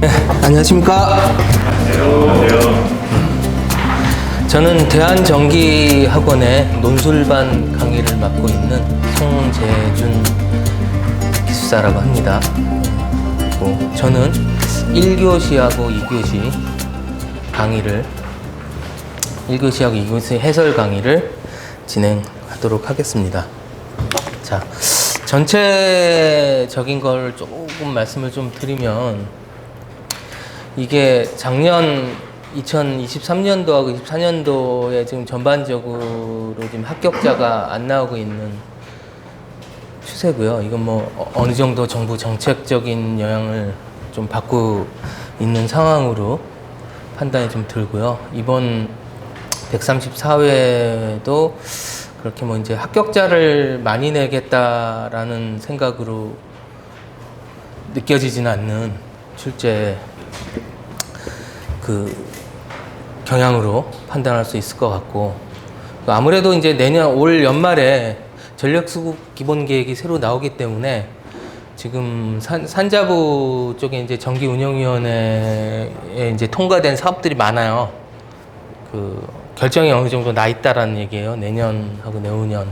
안녕하십니까. 저는 대한전기학원의 논술반 강의를 맡고 있는 송재준 기숙사라고 합니다. 저는 1교시하고 2교시 강의를 1교시하고 2교시 해설 강의를 진행하도록 하겠습니다. 자, 전체적인 걸 조금 말씀을 좀 드리면, 이게 작년 2023년도하고 24년도에 지금 전반적으로 지금 합격자가 안 나오고 있는 추세고요. 이건 뭐 어느 정도 정부 정책적인 영향을 좀 받고 있는 상황으로 판단이 좀 들고요. 이번 134회도 그렇게 뭐 이제 합격자를 많이 내겠다라는 생각으로 느껴지지는 않는 실제 그 경향으로 판단할 수 있을 것 같고, 아무래도 이제 내년 올 연말에 전력수급 기본계획이 새로 나오기 때문에 지금 산자부 쪽에 이제 전기운영위원회에 이제 통과된 사업들이 많아요. 그 결정이 어느 정도 나 있다라는 얘기예요. 내년하고 내후년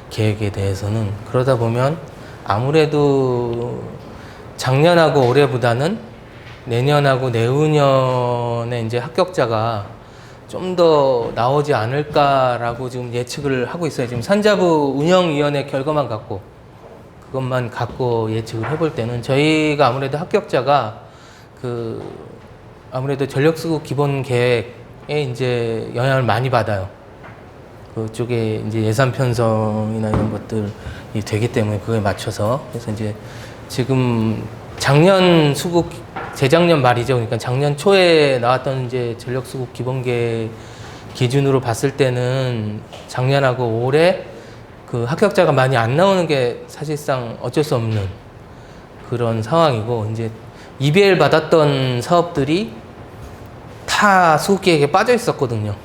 계획에 대해서는. 그러다 보면 아무래도 작년하고 올해보다는 내년하고 내후년에 이제 합격자가 좀 더 나오지 않을까라고 지금 예측을 하고 있어요. 지금 산자부 운영위원회 결과만 갖고, 그것만 갖고 예측을 해볼 때는 저희가 아무래도 합격자가 아무래도 전력수급 기본 계획에 이제 영향을 많이 받아요. 그쪽에 이제 예산 편성이나 이런 것들이 되기 때문에 그거에 맞춰서. 그래서 이제 지금 작년 수급, 재작년 말이죠. 그러니까 작년 초에 나왔던 이제 전력수급 기본계획 기준으로 봤을 때는 작년하고 올해 그 합격자가 많이 안 나오는 게 사실상 어쩔 수 없는 그런 상황이고, 이제 EBL 받았던 사업들이 다 수급계획에 빠져 있었거든요.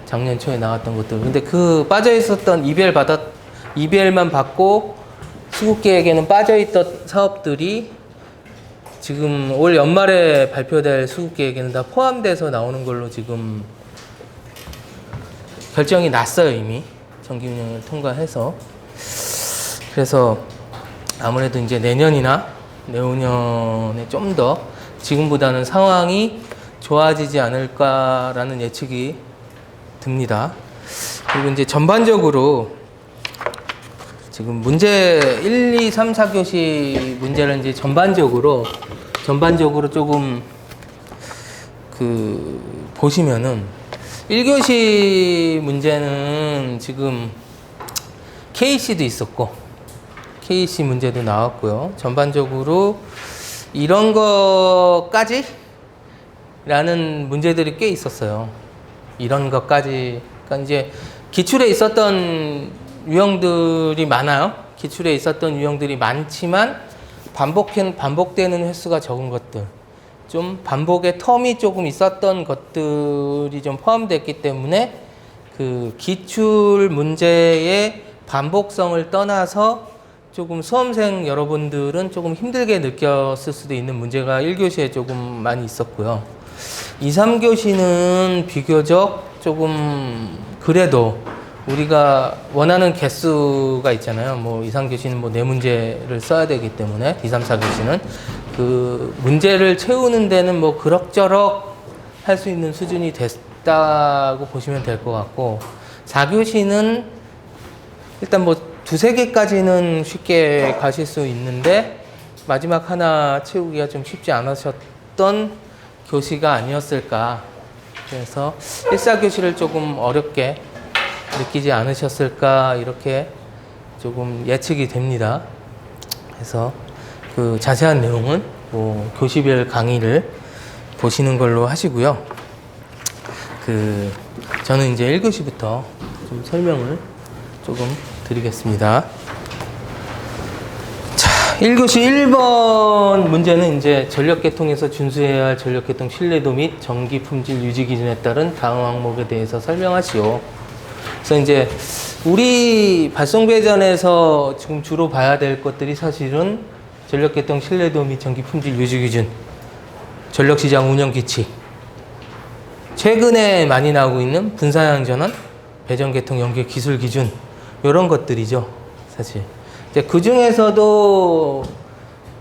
작년 초에 나왔던 것들. 근데 그 빠져 있었던 EBL만 받고 수급계획에는 빠져 있던 사업들이 지금 올 연말에 발표될 수급계획에는 다 포함돼서 나오는 걸로 지금 결정이 났어요, 이미. 전기운영을 통과해서. 그래서 아무래도 이제 내년이나 내후년에 좀 더 지금보다는 상황이 좋아지지 않을까라는 예측이 듭니다. 그리고 이제 전반적으로 지금 문제 1, 2, 3, 4교시 문제를 이제 전반적으로 조금 보시면은 1교시 문제는 지금 KC도 있었고 KC 문제도 나왔고요. 전반적으로 이런 것까지 라는 문제들이 꽤 있었어요. 이런 것까지. 그러니까 이제 기출에 있었던 유형들이 많아요. 기출에 있었던 유형들이 많지만 반복되는 횟수가 적은 것들, 좀 반복의 텀이 조금 있었던 것들이 좀 포함됐기 때문에 그 기출 문제의 반복성을 떠나서 조금 수험생 여러분들은 조금 힘들게 느꼈을 수도 있는 문제가 1교시에 조금 많이 있었고요. 2, 3교시는 비교적 조금 그래도 우리가 원하는 개수가 있잖아요. 뭐 2, 3교시는 뭐 4문제를 써야 되기 때문에 2, 3, 4교시는 그 문제를 채우는 데는 뭐 그럭저럭 할 수 있는 수준이 됐다고 보시면 될 것 같고, 4교시는 일단 뭐 2, 3개까지는 쉽게 가실 수 있는데 마지막 하나 채우기가 좀 쉽지 않으셨던 교시가 아니었을까. 그래서 1, 4교시를 조금 어렵게 느끼지 않으셨을까, 이렇게 조금 예측이 됩니다. 그래서 그 자세한 내용은 뭐 교시별 강의를 보시는 걸로 하시고요. 저는 이제 1교시부터 좀 설명을 조금 드리겠습니다. 자, 1교시 1번 문제는 이제 전력계통에서 준수해야 할 전력계통 신뢰도 및 전기 품질 유지 기준에 따른 다음 항목에 대해서 설명하시오. 그래서 이제 우리 발송배전에서 지금 주로 봐야 될 것들이 사실은 전력계통 신뢰도 및 전기 품질 유지 기준, 전력시장 운영규칙, 최근에 많이 나오고 있는 분산형 배전계통 연계 기술 기준, 이런 것들이죠, 사실. 이제 그 중에서도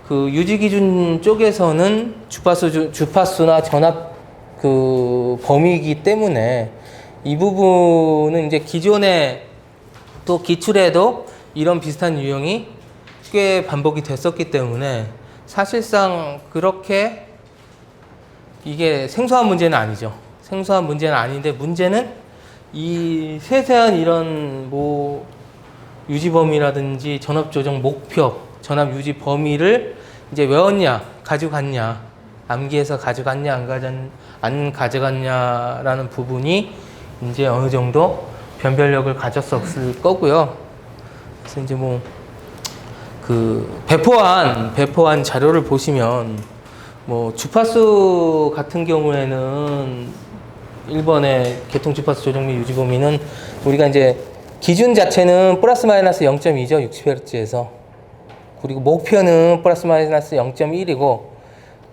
그 유지기준 쪽에서는 주파수나 전압 그 범위이기 때문에 이 부분은 이제 기존에 또 기출에도 이런 비슷한 유형이 꽤 반복이 됐었기 때문에 사실상 그렇게 이게 생소한 문제는 아니죠. 생소한 문제는 아닌데, 문제는 이 세세한 이런 뭐 유지 범위라든지 전압 조정 목표, 전압 유지 범위를 이제 외웠냐, 가져갔냐, 암기해서 가져갔냐, 안 가져갔냐라는 부분이 이제 어느 정도 변별력을 가졌었을 거고요. 그래서 이제 뭐 그 배포한 자료를 보시면 뭐 주파수 같은 경우에는 1번의 계통 주파수 조정 및 유지 범위는 우리가 이제 기준 자체는 플러스 마이너스 0.2죠. 60Hz에서. 그리고 목표는 플러스 마이너스 0.1이고,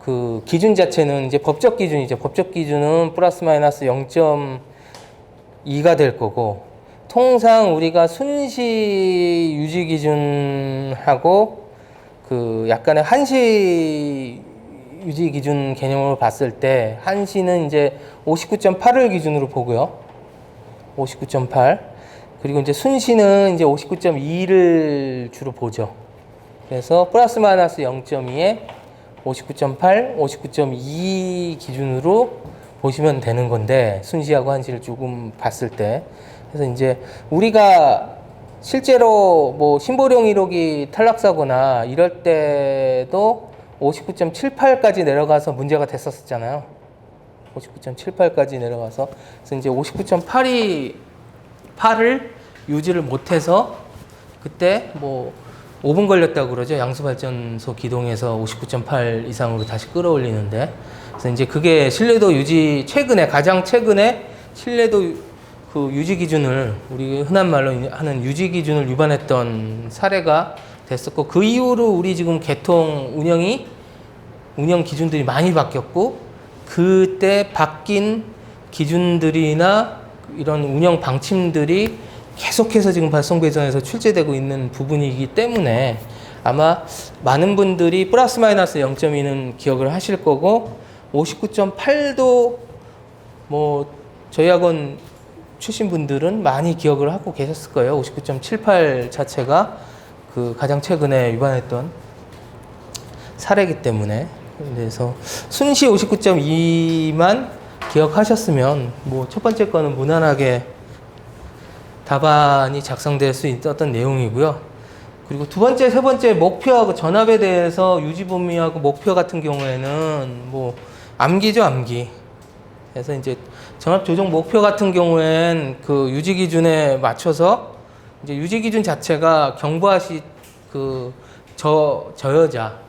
그 기준 자체는 이제 법적 기준이죠. 법적 기준은 플러스 마이너스 0.2가 될 거고, 통상 우리가 순시 유지 기준하고 그 약간의 한시 유지 기준 개념으로 봤을 때, 한시는 이제 59.8을 기준으로 보고요. 59.8. 그리고 이제 순시는 이제 59.2를 주로 보죠. 그래서 플러스 마이너스 0.2에 59.8, 59.2 기준으로 보시면 되는 건데, 순시하고 한시를 조금 봤을 때. 그래서 이제 우리가 실제로 뭐 심보령 이록이 탈락사거나 이럴 때도 59.78까지 내려가서 문제가 됐었잖아요. 59.78까지 내려가서. 그래서 이제 59.8을 유지를 못해서 그때 뭐 5분 걸렸다고 그러죠. 양수발전소 기동에서 59.8 이상으로 다시 끌어올리는데. 그래서 이제 그게 신뢰도 유지, 가장 최근에 신뢰도 그 유지 기준을, 우리 흔한 말로 하는 유지 기준을 위반했던 사례가 됐었고, 그 이후로 우리 지금 개통 운영 기준들이 많이 바뀌었고, 그때 바뀐 기준들이나 이런 운영 방침들이 계속해서 지금 발송배전에서 출제되고 있는 부분이기 때문에 아마 많은 분들이 플러스 마이너스 0.2는 기억을 하실 거고, 59.8도 뭐 저희 학원 출신 분들은 많이 기억을 하고 계셨을 거예요. 59.78 자체가 그 가장 최근에 위반했던 사례이기 때문에. 그래서 순시 59.2만 기억하셨으면 뭐 첫 번째 거는 무난하게 답안이 작성될 수 있었던 내용이고요. 그리고 두 번째, 세 번째 목표하고 전압에 대해서 유지 범위하고 목표 같은 경우에는 뭐 암기죠, 암기. 그래서 이제 전압 조정 목표 같은 경우엔 그 유지 기준에 맞춰서 이제 유지 기준 자체가 경부하시 그 저여자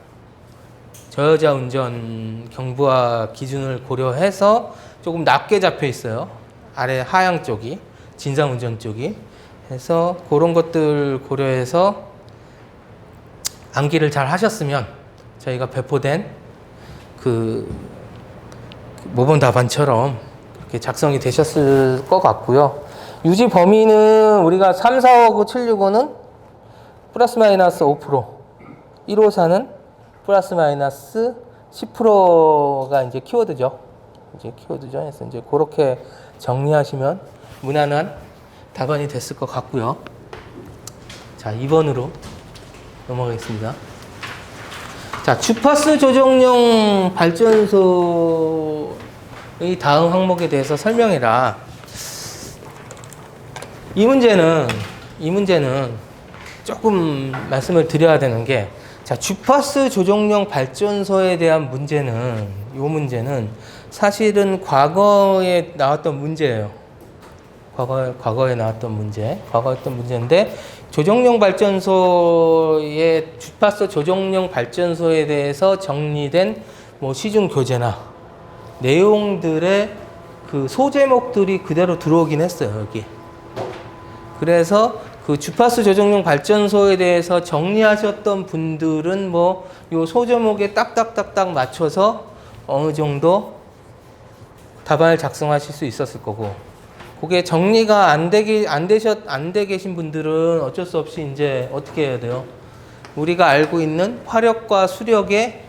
운전 경부하 기준을 고려해서 조금 낮게 잡혀 있어요. 아래 하향 쪽이, 진상 운전 쪽이. 해서 그런 것들 고려해서 암기를 잘 하셨으면 저희가 배포된 그 모범 답안처럼 그렇게 작성이 되셨을 것 같고요. 유지 범위는 우리가 3, 4, 5, 9, 7, 6, 5는 플러스 마이너스 5%, 154는 플러스 마이너스 10%가 이제 키워드죠. 그래서 이제 그렇게 정리하시면 무난한 답안이 됐을 것 같고요. 자, 2번으로 넘어가겠습니다. 자, 주파수 조정용 발전소의 다음 항목에 대해서 설명해라. 이 문제는 조금 말씀을 드려야 되는 게, 자, 주파수 조정용 발전소에 대한 문제는, 이 문제는 사실은 과거에 나왔던 문제예요. 과거에 나왔던 문제인데, 조정용 발전소의 주파수 조정용 발전소에 대해서 정리된 뭐 시중 교재나 내용들의 그 소제목들이 그대로 들어오긴 했어요, 여기. 그래서 그 주파수 조정용 발전소에 대해서 정리하셨던 분들은 뭐 요 소제목에 딱딱딱딱 맞춰서 어느 정도 답안을 작성하실 수 있었을 거고, 그게 정리가 안 돼 계신 분들은 어쩔 수 없이 이제 어떻게 해야 돼요? 우리가 알고 있는 화력과 수력의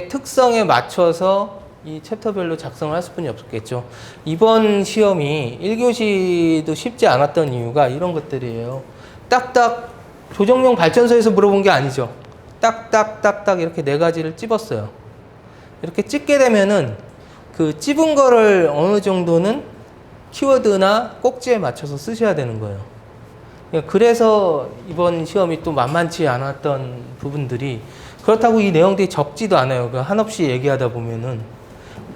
특성에 맞춰서 이 챕터별로 작성을 할 수뿐이 없겠죠. 이번 시험이 1교시도 쉽지 않았던 이유가 이런 것들이에요. 딱딱 조정용 발전소에서 물어본 게 아니죠. 딱딱딱딱 이렇게 4가지를 찝었어요. 이렇게 찝게 되면은 그 찝은 거를 어느 정도는 키워드나 꼭지에 맞춰서 쓰셔야 되는 거예요. 그래서 이번 시험이 또 만만치 않았던 부분들이, 그렇다고 이 내용들이 적지도 않아요. 한없이 얘기하다 보면은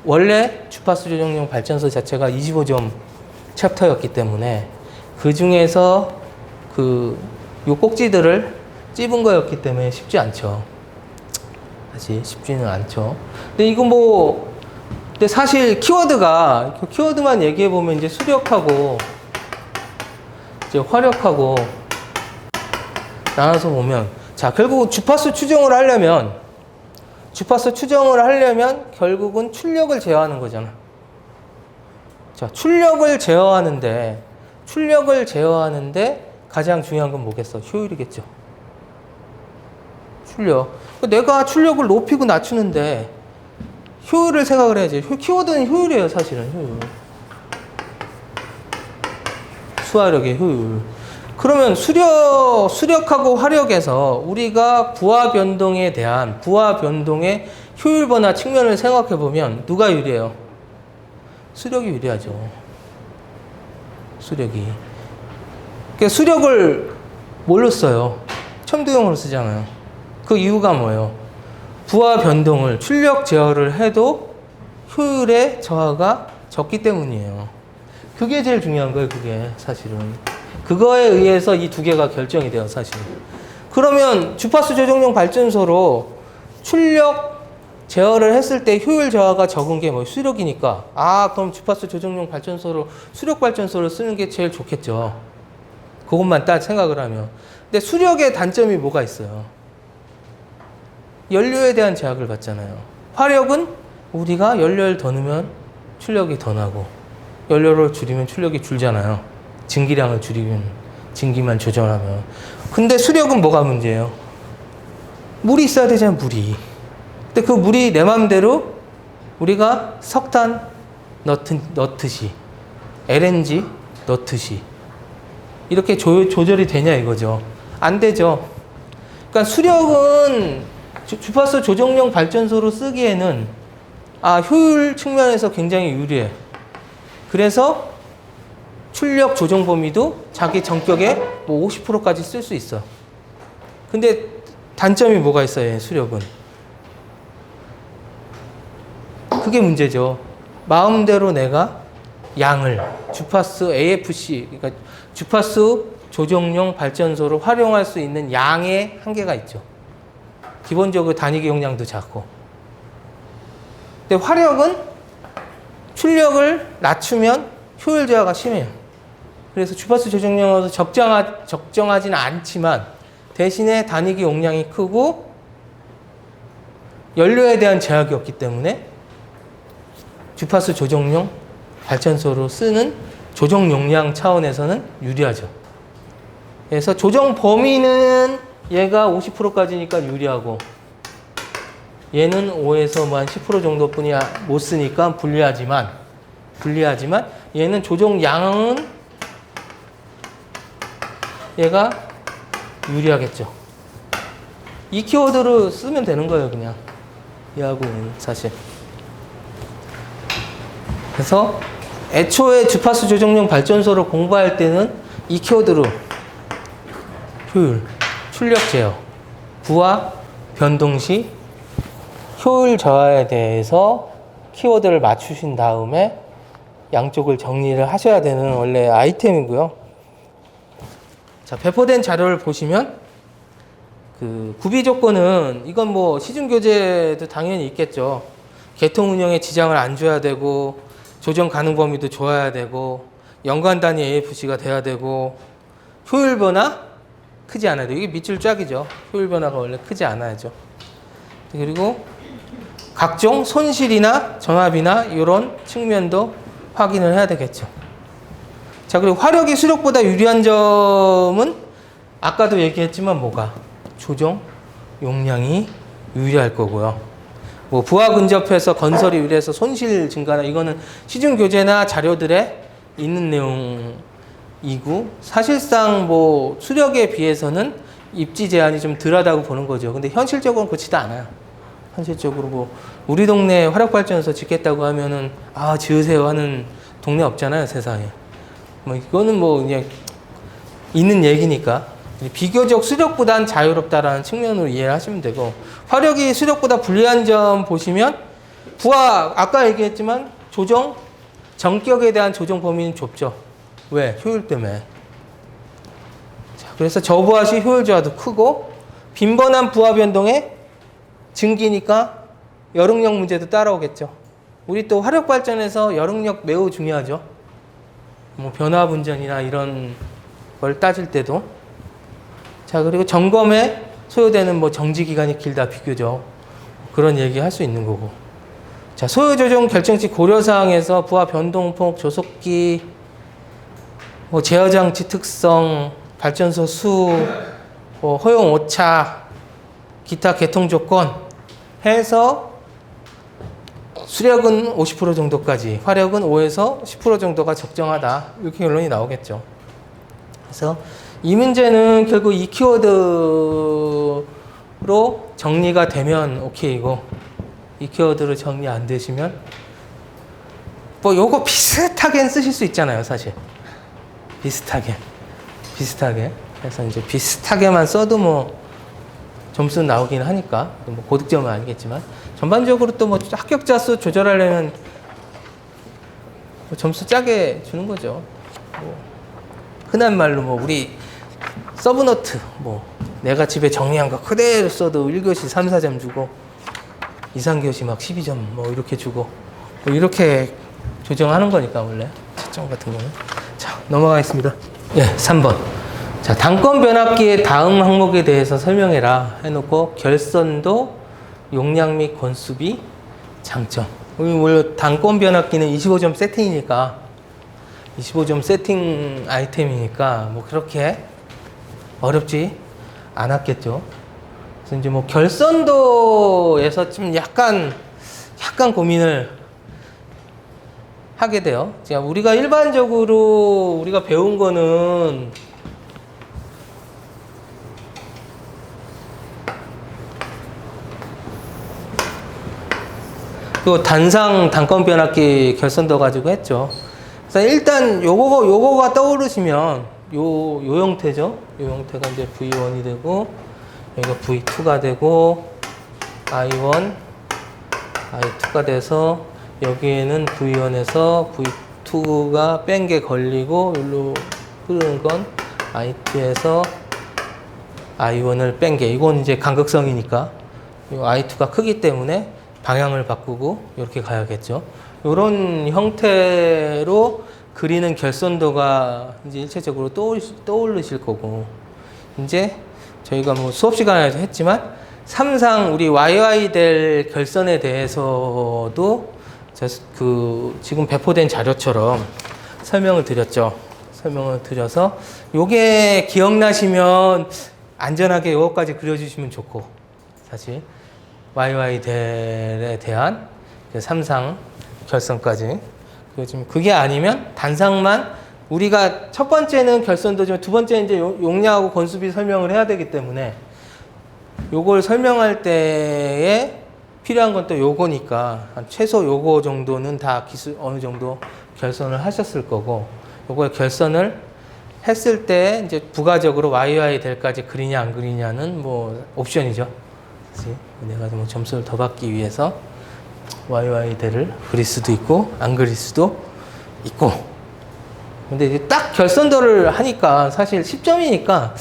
원래 주파수 조정용 발전소 자체가 25점 챕터였기 때문에 그 중에서 요 꼭지들을 찝은 거였기 때문에 쉽지 않죠. 사실 쉽지는 않죠. 근데 근데 사실 키워드만 얘기해 보면 이제 수력하고 이제 화력하고 나눠서 보면, 자, 결국 주파수 추정을 하려면 결국은 출력을 제어하는 거잖아. 자, 출력을 제어하는데 가장 중요한 건 뭐겠어? 효율이겠죠. 출력. 내가 출력을 높이고 낮추는데 효율을 생각을 해야지. 키워드는 효율이에요, 사실은. 효율. 수화력의 효율. 그러면 수력하고 화력에서 우리가 부하 변동의 효율 변화 측면을 생각해 보면 누가 유리해요? 수력이 유리하죠. 수력이. 그러니까 수력을 뭘로 써요? 첨도용으로 쓰잖아요. 그 이유가 뭐예요? 부하 변동을 출력 제어를 해도 효율의 저하가 적기 때문이에요. 그게 제일 중요한 거예요, 그게 사실은. 그거에 의해서 이 2개가 결정이 돼요, 사실은. 그러면 주파수 조정용 발전소로 출력 제어를 했을 때 효율 저하가 적은 게 뭐 수력이니까, 그럼 주파수 조정용 발전소로 수력 발전소를 쓰는 게 제일 좋겠죠. 그것만 딱 생각을 하면. 근데 수력의 단점이 뭐가 있어요? 연료에 대한 제약을 받잖아요. 화력은 우리가 연료를 더 넣으면 출력이 더 나고, 연료를 줄이면 출력이 줄잖아요. 증기량을 줄이면, 증기만 조절하면. 근데 수력은 뭐가 문제예요? 물이 있어야 되잖아요, 물이. 근데 그 물이 내 마음대로 우리가 석탄 넣듯이, LNG 넣듯이 이렇게 조절이 되냐 이거죠. 안 되죠. 그러니까 수력은 주파수 조정용 발전소로 쓰기에는 효율 측면에서 굉장히 유리해. 그래서 출력 조정 범위도 자기 전격의 뭐 50%까지 쓸 수 있어. 근데 단점이 뭐가 있어요, 수력은? 그게 문제죠. 마음대로 내가 양을 주파수 AFC, 그러니까 주파수 조정용 발전소로 활용할 수 있는 양의 한계가 있죠. 기본적으로 단위기 용량도 작고. 근데 화력은 출력을 낮추면 효율 저하가 심해요. 그래서 주파수 조정용으로 적정하지는 않지만 대신에 단위기 용량이 크고 연료에 대한 제약이 없기 때문에 주파수 조정용 발전소로 쓰는 조정 용량 차원에서는 유리하죠. 그래서 조정 범위는 얘가 50%까지니까 유리하고, 얘는 5에서 뭐 한 10% 정도뿐이 못 쓰니까 불리하지만 얘는 조정 양은 얘가 유리하겠죠. 이 키워드로 쓰면 되는 거예요, 그냥. 얘하고는 사실. 그래서 애초에 주파수 조정용 발전소를 공부할 때는 이 키워드로 효율, 출력 제어, 부하 변동 시 효율 저하에 대해서 키워드를 맞추신 다음에 양쪽을 정리를 하셔야 되는 원래 아이템이고요. 자, 배포된 자료를 보시면 구비 조건은 이건 뭐 시중 교재도 당연히 있겠죠. 계통 운영에 지장을 안 줘야 되고, 조정 가능 범위도 좋아야 되고, 연관 단위 AFC가 돼야 되고, 효율 변화 크지 않아야 돼요. 이게 밑줄 쫙이죠. 효율 변화가 원래 크지 않아야죠. 그리고 각종 손실이나 전압이나 이런 측면도 확인을 해야 되겠죠. 자, 그리고 화력이 수력보다 유리한 점은 아까도 얘기했지만 뭐가? 조정 용량이 유리할 거고요. 뭐 부하 근접해서 건설이 유리해서 손실 증가나 이거는 시중 교재나 자료들에 있는 내용이고 사실상 뭐 수력에 비해서는 입지 제한이 좀 덜하다고 보는 거죠. 근데 현실적으로는 그렇지도 않아요. 현실적으로 뭐 우리 동네에 화력발전소 짓겠다고 하면은 아 지으세요 하는 동네 없잖아요, 세상에. 뭐 이거는 뭐 그냥 있는 얘기니까 비교적 수력보단 자유롭다라는 측면으로 이해를 하시면 되고, 화력이 수력보다 불리한 점 보시면 부하 아까 얘기했지만 조정 전격에 대한 조정 범위는 좁죠. 왜? 효율 때문에. 자, 그래서 저부하 시 효율 저하도 크고 빈번한 부하 변동에 증기니까 여릉력 문제도 따라오겠죠. 우리 또 화력 발전에서 여릉력 매우 중요하죠. 뭐 변화 분전이나 이런 걸 따질 때도. 자, 그리고 점검에 소요되는 뭐 정지 기간이 길다 비교적 그런 얘기 할 수 있는 거고. 자, 소요 조정 결정치 고려 사항에서 부하 변동폭, 조속기, 뭐 제어 장치 특성, 발전소 수, 뭐 허용 오차, 기타 개통 조건 해서 수력은 50% 정도까지, 화력은 5에서 10% 정도가 적정하다. 이렇게 결론이 나오겠죠. 그래서 이 문제는 결국 이 키워드로 정리가 되면 오케이고, 이 키워드로 정리 안 되시면 뭐 요거 비슷하게 쓰실 수 있잖아요, 사실. 비슷하게. 그래서 이제 비슷하게만 써도 뭐 점수는 나오긴 하니까 뭐 고득점은 아니겠지만 전반적으로 또 뭐 합격자 수 조절하려면 뭐 점수 짜게 주는 거죠. 뭐 흔한 말로 뭐 우리 서브노트 뭐 내가 집에 정리한 거 그대로 써도 1교시 3, 4점 주고 2, 3교시 막 12점 뭐 이렇게 주고 뭐 이렇게 조정하는 거니까 원래 채점 같은 거는. 자, 넘어가겠습니다. 예, 3번. 자, 단권 변압기의 다음 항목에 대해서 설명해라 해놓고 결선도, 용량 및 건수비, 장점. 원래 단권 변압기는 25점 세팅이니까 25점 세팅 아이템이니까 뭐 그렇게 어렵지 않았겠죠. 그래서 이제 뭐 결선도에서 좀 약간 고민을 하게 돼요. 자, 우리가 일반적으로 우리가 배운 거는 그 단상 단권 변압기 결선도 가지고 했죠. 그래서 일단 요거가 떠오르시면 요 형태죠. 요 형태가 이제 V1이 되고 여기가 V2가 되고 I1, I2가 돼서 여기에는 V1에서 V2가 뺀 게 걸리고 여기로 흐르는 건 I2에서 I1을 뺀 게, 이건 이제 간극성이니까 이 I2가 크기 때문에 방향을 바꾸고 이렇게 가야겠죠. 이런 형태로 그리는 결선도가 이제 일체적으로 떠오르실 거고, 이제 저희가 뭐 수업 시간에도 했지만 3상 우리 YY 될 결선에 대해서도 지금 배포된 자료처럼 설명을 드렸죠. 설명을 드려서 요게 기억나시면 안전하게 요거까지 그려주시면 좋고, 사실 YY 델에 대한 3상 결선까지. 그게 아니면 단상만, 우리가 첫 번째는 결선도지만 두 번째는 이제 용량하고 건수비 설명을 해야 되기 때문에 요걸 설명할 때에 필요한 건 또 요거니까 한 최소 요거 정도는 다 기술 어느 정도 결선을 하셨을 거고, 요걸 결선을 했을 때 이제 부가적으로 YY 델까지 그리냐 안 그리냐는 뭐 옵션이죠. 그치? 내가 뭐 점수를 더 받기 위해서 YY 델을 그릴 수도 있고 안 그릴 수도 있고. 근데 이제 딱 결선도를 하니까 사실 10점이니까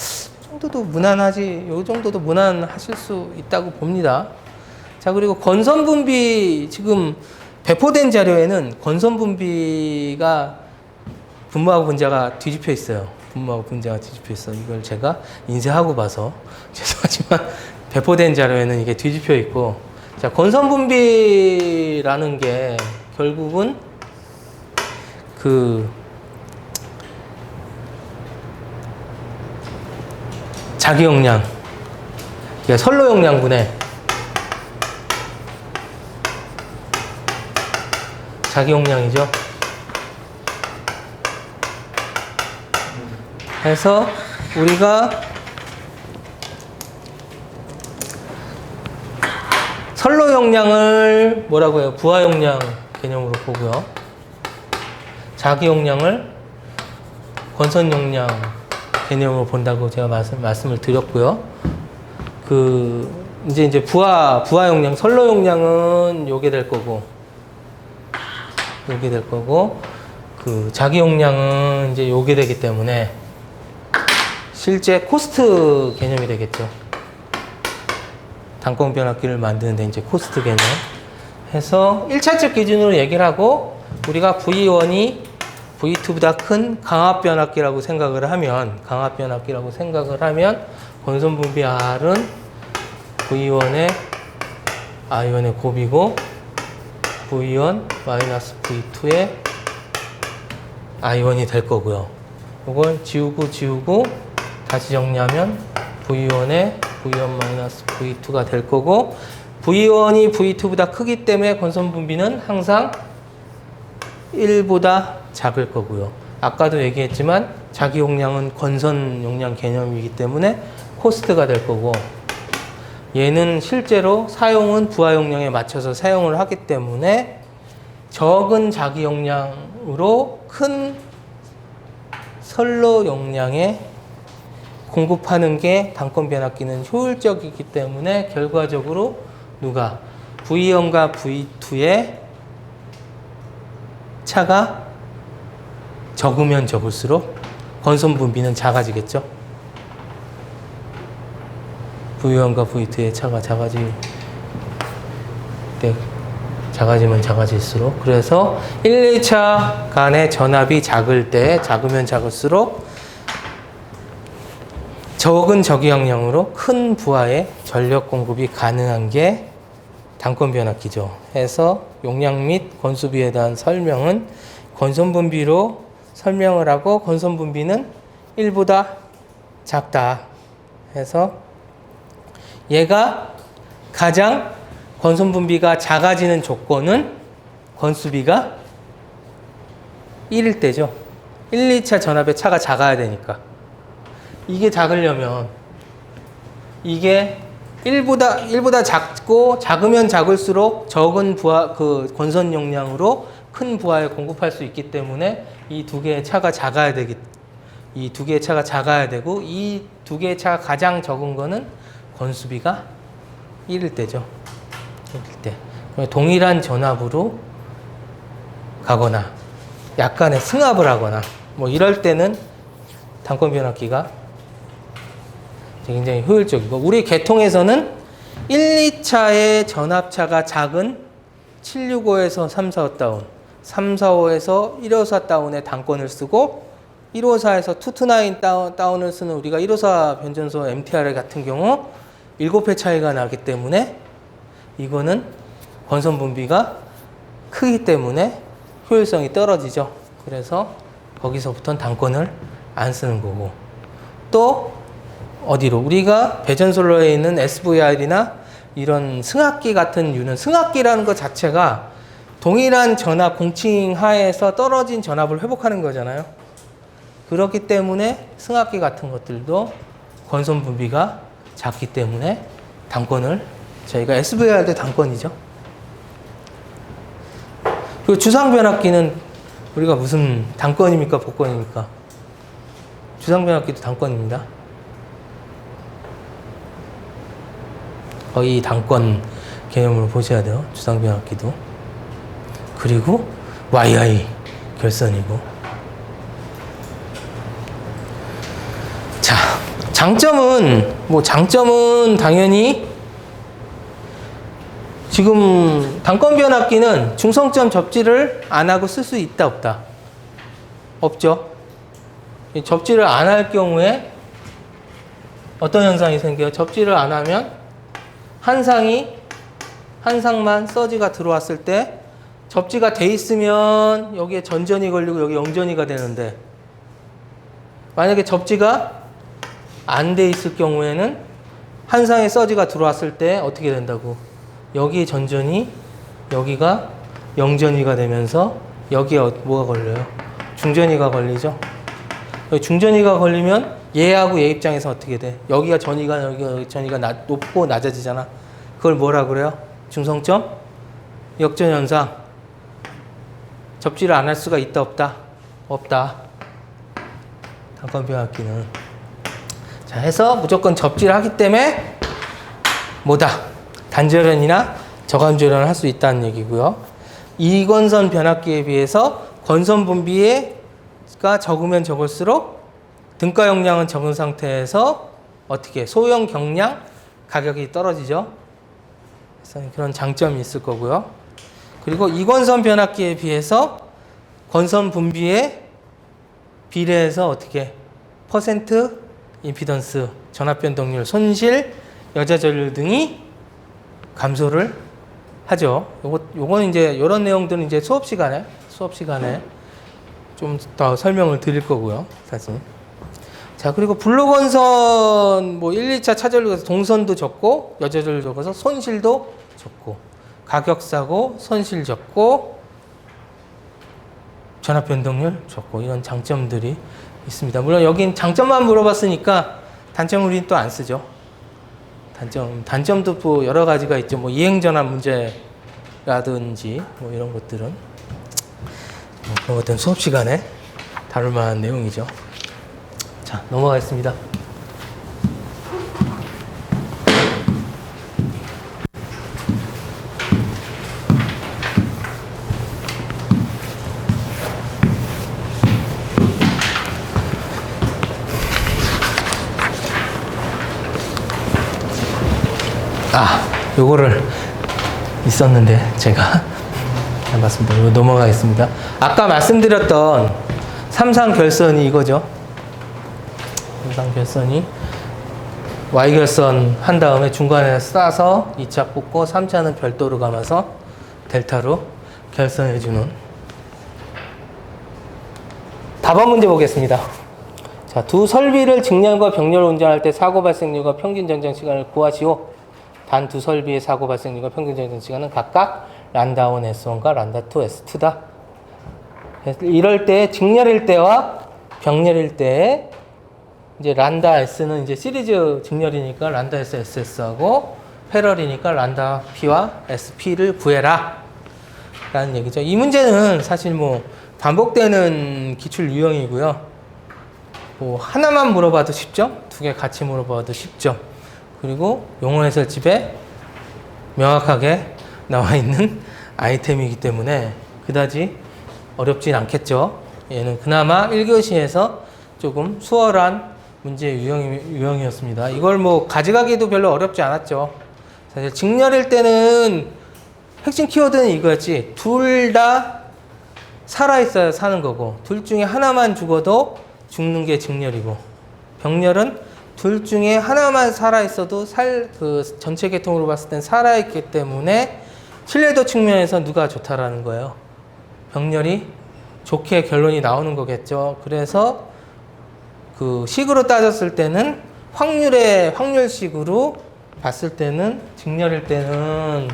정도도 무난하지, 요 정도도 무난하실 수 있다고 봅니다. 자, 그리고 건선 분비, 지금 배포된 자료에는 건선 분비가 분모하고 분자가 뒤집혀 있어요. 분모하고 분자가 뒤집혀 있어. 이걸 제가 인쇄하고 봐서 죄송하지만 배포된 자료에는 이게 뒤집혀 있고 자, 권선분비라는 게 결국은 그 자기 용량, 그러니까 선로 용량분의 자기 용량이죠. 해서 우리가 선로 용량을 뭐라고 해요? 부하 용량 개념으로 보고요. 자기 용량을 권선 용량 개념으로 본다고 제가 말씀을 드렸고요. 이제 부하 용량, 선로 용량은 요게 될 거고, 자기 용량은 이제 요게 되기 때문에 실제 코스트 개념이 되겠죠. 단권 변압기를 만드는데 이제 코스트 개념 해서 1차적 기준으로 얘기를 하고, 우리가 V1이 V2보다 큰 강압 변압기라고 생각을 하면 권선 분비 R은 V1의 I1의 곱이고 V1 마이너스 V2의 I1이 될 거고요. 이걸 지우고 다시 정리하면 V1의 V1 마이너스 V2가 될 거고, V1이 V2보다 크기 때문에 권선 분비는 항상 1보다 작을 거고요. 아까도 얘기했지만 자기 용량은 권선 용량 개념이기 때문에 코스트가 될 거고, 얘는 실제로 사용은 부하 용량에 맞춰서 사용을 하기 때문에 적은 자기 용량으로 큰 선로 용량에 공급하는 게 단권 변압기는 효율적이기 때문에 결과적으로 누가 V1과 V2의 차가 적으면 적을수록 권선 분비는 작아지겠죠. V1과 V2의 차가 작아지면 작아질수록, 그래서 1, 2차 간의 전압이 작으면 작을수록 적은 저기압량으로 큰 부하의 전력 공급이 가능한 게 단권 변압기죠. 해서 용량 및 권수비에 대한 설명은 권선 분비로 설명을 하고, 권선 분비는 1보다 작다 해서 얘가 가장 권선 분비가 작아지는 조건은 권수비가 1일 때죠. 1, 2차 전압의 차가 작아야 되니까. 이게 작으려면 이게 1보다 작으면 작을수록 적은 부하, 권선 용량으로 큰 부하에 공급할 수 있기 때문에 이 두 개의 차가 작아야 되고, 이 두 개의 차가 가장 적은 거는 권수비가 1일 때죠. 1일 때. 동일한 전압으로 가거나 약간의 승합을 하거나 뭐 이럴 때는 단권 변압기가 굉장히 효율적이고, 우리 계통에서는 1, 2차의 전압차가 작은 765에서 345 다운, 345에서 154 다운의 단권을 쓰고, 154에서 229 다운을 쓰는 우리가 154 변전소 MTR 같은 경우 7회 차이가 나기 때문에 이거는 권선 분비가 크기 때문에 효율성이 떨어지죠. 그래서 거기서부터는 단권을 안 쓰는 거고, 또 어디로? 우리가 배전솔로에 있는 SVR이나 이런 승합기 같은 류는, 승합기라는 것 자체가 동일한 전압 공칭 하에서 떨어진 전압을 회복하는 거잖아요. 그렇기 때문에 승합기 같은 것들도 권선 분비가 작기 때문에 단권을, 저희가 SVR도 단권이죠. 그리고 주상 변압기는 우리가 무슨 단권입니까? 복권입니까? 주상 변압기도 단권입니다. 거의 단권 개념으로 보셔야 돼요. 주상 변압기도. 그리고 YI 결선이고. 자, 장점은 당연히 지금 단권 변압기는 중성점 접지를 안 하고 쓸 수 있다, 없다? 없죠. 접지를 안 할 경우에 어떤 현상이 생겨요? 접지를 안 하면 한 상이 한 상만 서지가 들어왔을 때 접지가 돼 있으면 여기에 전전이 걸리고 여기 영전이가 되는데, 만약에 접지가 안 돼 있을 경우에는 한 상에 서지가 들어왔을 때 어떻게 된다고? 여기에 전전이, 여기가 영전이가 되면서 여기에 뭐가 걸려요? 중전이가 걸리죠. 여기 중전이가 걸리면 얘하고 얘 입장에서 어떻게 돼? 여기가 전이가, 여기가 전이가 높고 낮아지잖아. 그걸 뭐라 그래요? 중성점? 역전현상. 접지를 안 할 수가 있다, 없다? 없다. 단권병합기는. 자, 해서 무조건 접지를 하기 때문에 뭐다? 단절연이나 저감절연을 할 수 있다는 얘기고요. 이건선 변압기에 비해서 건선 분비가 적으면 적을수록 등가 용량은 적은 상태에서 어떻게 소형 경량 가격이 떨어지죠. 그래서 그런 장점이 있을 거고요. 그리고 이건선 변압기에 비해서 건선 분비에 비례해서 어떻게 퍼센트, 임피던스, 전압 변동률, 손실, 여자 전류 등이 감소를 하죠. 요거는 이제 이런 내용들은 이제 수업 시간에 좀 더 설명을 드릴 거고요, 사실. 자, 그리고 블록건선 뭐 1, 2차 차전류에서 동선도 적고 여자 전류 적어서 손실도 적고 가격 싸고 손실 적고 전압 변동률 적고 이런 장점들이 있습니다. 물론 여긴 장점만 물어봤으니까 단점 우리는 또 안 쓰죠. 단점도 또 여러 가지가 있죠. 뭐 이행전압 문제라든지 뭐 이런 것들은 그런 것들은 수업 시간에 다룰 만한 내용이죠. 자, 넘어가겠습니다. 요거를 있었는데 제가 안 봤습니다. 이거 넘어가겠습니다. 아까 말씀드렸던 삼상 결선이 이거죠. 삼상 결선이 Y 결선 한 다음에 중간에 싸서 2차 뽑고 3차는 별도로 감아서 델타로 결선해주는. 답안 문제 보겠습니다. 자, 두 설비를 직렬과 병렬 운전할 때 사고 발생률과 평균 정정 시간을 구하시오. 단 두 설비의 사고 발생률과 평균 정정 시간은 각각 란다1 S1과 란다2 S2다. 이럴 때 직렬일 때와 병렬일 때 이제 란다 S는 이제 시리즈 직렬이니까 란다 S SS하고 패럴이니까 란다 P와 SP를 구해라 라는 얘기죠. 이 문제는 사실 뭐 반복되는 기출 유형이고요. 뭐 하나만 물어봐도 10점, 두 개 같이 물어봐도 10점. 그리고 용어 해설집에 명확하게 나와 있는 아이템이기 때문에 그다지 어렵진 않겠죠. 얘는 그나마 1교시에서 조금 수월한 문제 유형이었습니다. 이걸 뭐 가져가기도 별로 어렵지 않았죠. 사실 직렬일 때는 핵심 키워드는 이거였지. 둘 다 살아있어야 사는 거고, 둘 중에 하나만 죽어도 죽는 게 직렬이고, 병렬은 둘 중에 하나만 살아있어도 전체 계통으로 봤을 땐 살아있기 때문에 신뢰도 측면에서 누가 좋다라는 거예요. 병렬이 좋게 결론이 나오는 거겠죠. 그래서 그 식으로 따졌을 때는 확률식으로 봤을 때는 직렬일 때는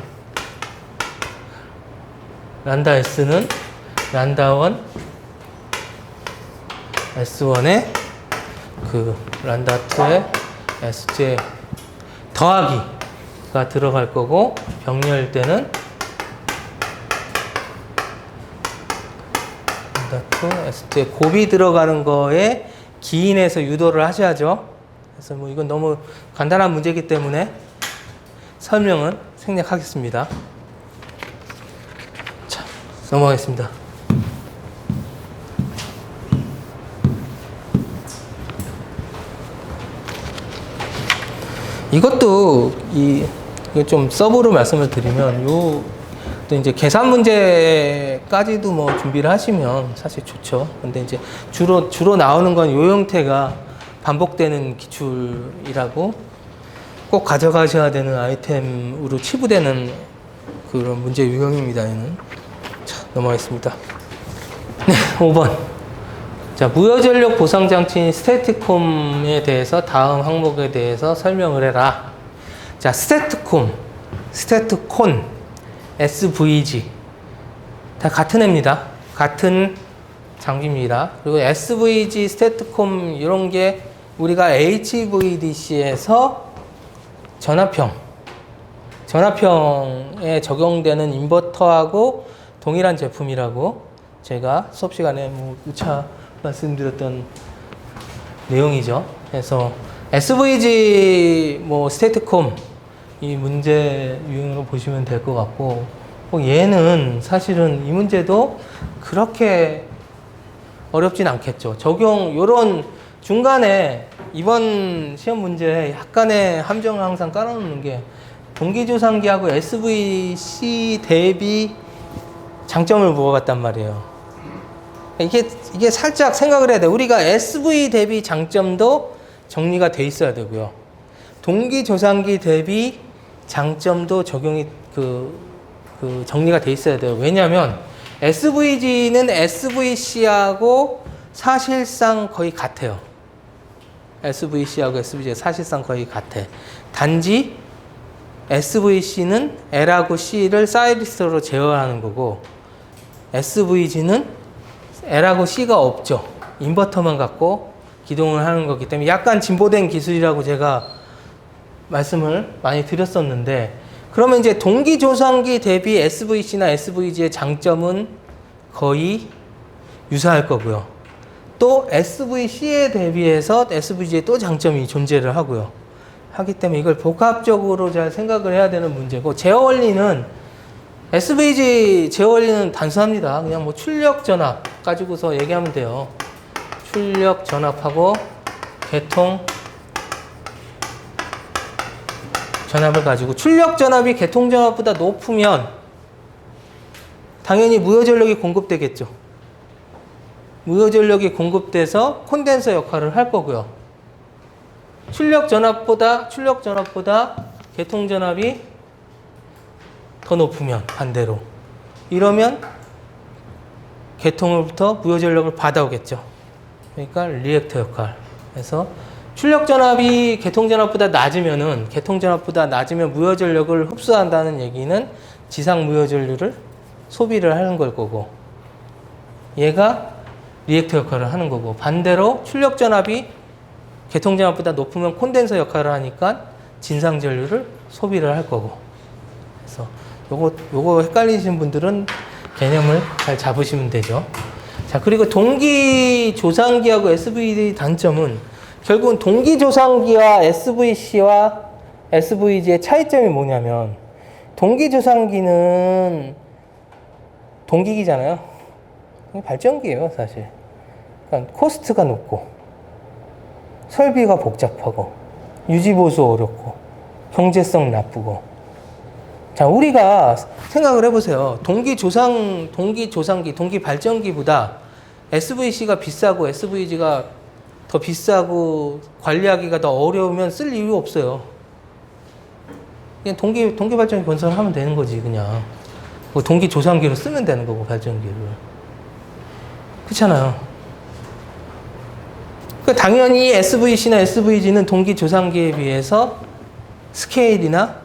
란다 S는 란다1 S1에 그 란다2의 S2의 더하기가 들어갈 거고, 병렬일 때는 란다2 S2의 곱이 들어가는 거에 기인해서 유도를 하셔야죠. 그래서 뭐 이건 너무 간단한 문제이기 때문에 설명은 생략하겠습니다. 자, 넘어가겠습니다. 이것도 이거 좀 서브로 말씀을 드리면 또 이제 계산 문제까지도 뭐 준비를 하시면 사실 좋죠. 근데 이제 주로 나오는 건 요 형태가 반복되는 기출이라고 꼭 가져가셔야 되는 아이템으로 치부되는 그런 문제 유형입니다. 얘는. 자, 넘어가겠습니다. 네, 5번. 자, 무효전력 보상장치인 스태티콤에 대해서 다음 항목에 대해서 설명을 해라. 자, 스태티콤, 스태티콘, SVG. 다 같은 애입니다. 같은 장비입니다. 그리고 SVG, 스태티콤 이런 게 우리가 HVDC에서 전압형에 적용되는 인버터하고 동일한 제품이라고 제가 수업 시간에 우차 말씀드렸던 내용이죠. 그래서 SVG 스태티콤 이 문제 유형으로 보시면 될 것 같고, 얘는 사실은 이 문제도 그렇게 어렵진 않겠죠. 요런 중간에 이번 시험 문제에 약간의 함정을 항상 깔아놓는 게 동기조상기하고 SVC 대비 장점을 물어봤단 말이에요. 이게 살짝 생각을 해야 돼. 우리가 SV 대비 장점도 정리가 돼 있어야 되고요. 동기조상기 대비 장점도 적용이 정리가 돼 있어야 돼요. 왜냐하면 SVG는 SVC하고 사실상 거의 같아요. SVC하고 SVG가 사실상 거의 같아. 단지 SVC는 L하고 C를 사이리스트로 제어하는 거고, SVG는 L하고 C가 없죠. 인버터만 갖고 기동을 하는 거기 때문에 약간 진보된 기술이라고 제가 말씀을 많이 드렸었는데, 그러면 이제 동기조상기 대비 SVC나 SVG의 장점은 거의 유사할 거고요. 또 SVC에 대비해서 SVG에 또 장점이 존재를 하기 때문에 이걸 복합적으로 잘 생각을 해야 되는 문제고, 제어 원리는 SVG 제어 원리는 단순합니다. 그냥 출력 전압 가지고서 얘기하면 돼요. 출력 전압하고 개통 전압을 가지고, 출력 전압이 개통 전압보다 높으면 당연히 무효 전력이 공급되겠죠. 무효 전력이 공급돼서 콘덴서 역할을 할 거고요. 출력 전압보다 개통 전압이 더 높으면 반대로, 이러면 개통으로부터 무효 전력을 받아오겠죠. 그러니까 리액터 역할. 그래서 출력 전압이 개통 전압보다 낮으면 무효 전력을 흡수한다는 얘기는 지상 무효 전류를 소비를 하는 걸 거고, 얘가 리액터 역할을 하는 거고, 반대로 출력 전압이 개통 전압보다 높으면 콘덴서 역할을 하니까 진상 전류를 소비를 할 거고. 그래서 요거 헷갈리신 분들은 개념을 잘 잡으시면 되죠. 자, 그리고 동기조상기하고 SVD 단점은 결국은 동기조상기와 SVC와 SVG의 차이점이 뭐냐면, 동기조상기는 동기기잖아요. 발전기예요, 사실. 그러니까 코스트가 높고 설비가 복잡하고 유지보수 어렵고 경제성 나쁘고. 자, 우리가 생각을 해보세요. 동기조상기, 동기발전기보다 SVC가 비싸고 SVG가 더 비싸고 관리하기가 더 어려우면 쓸 이유 없어요. 그냥 동기발전기 건설하면 되는 거지, 그냥. 동기조상기로 쓰면 되는 거고, 발전기를. 그렇잖아요. 그러니까 당연히 SVC나 SVG는 동기조상기에 비해서 스케일이나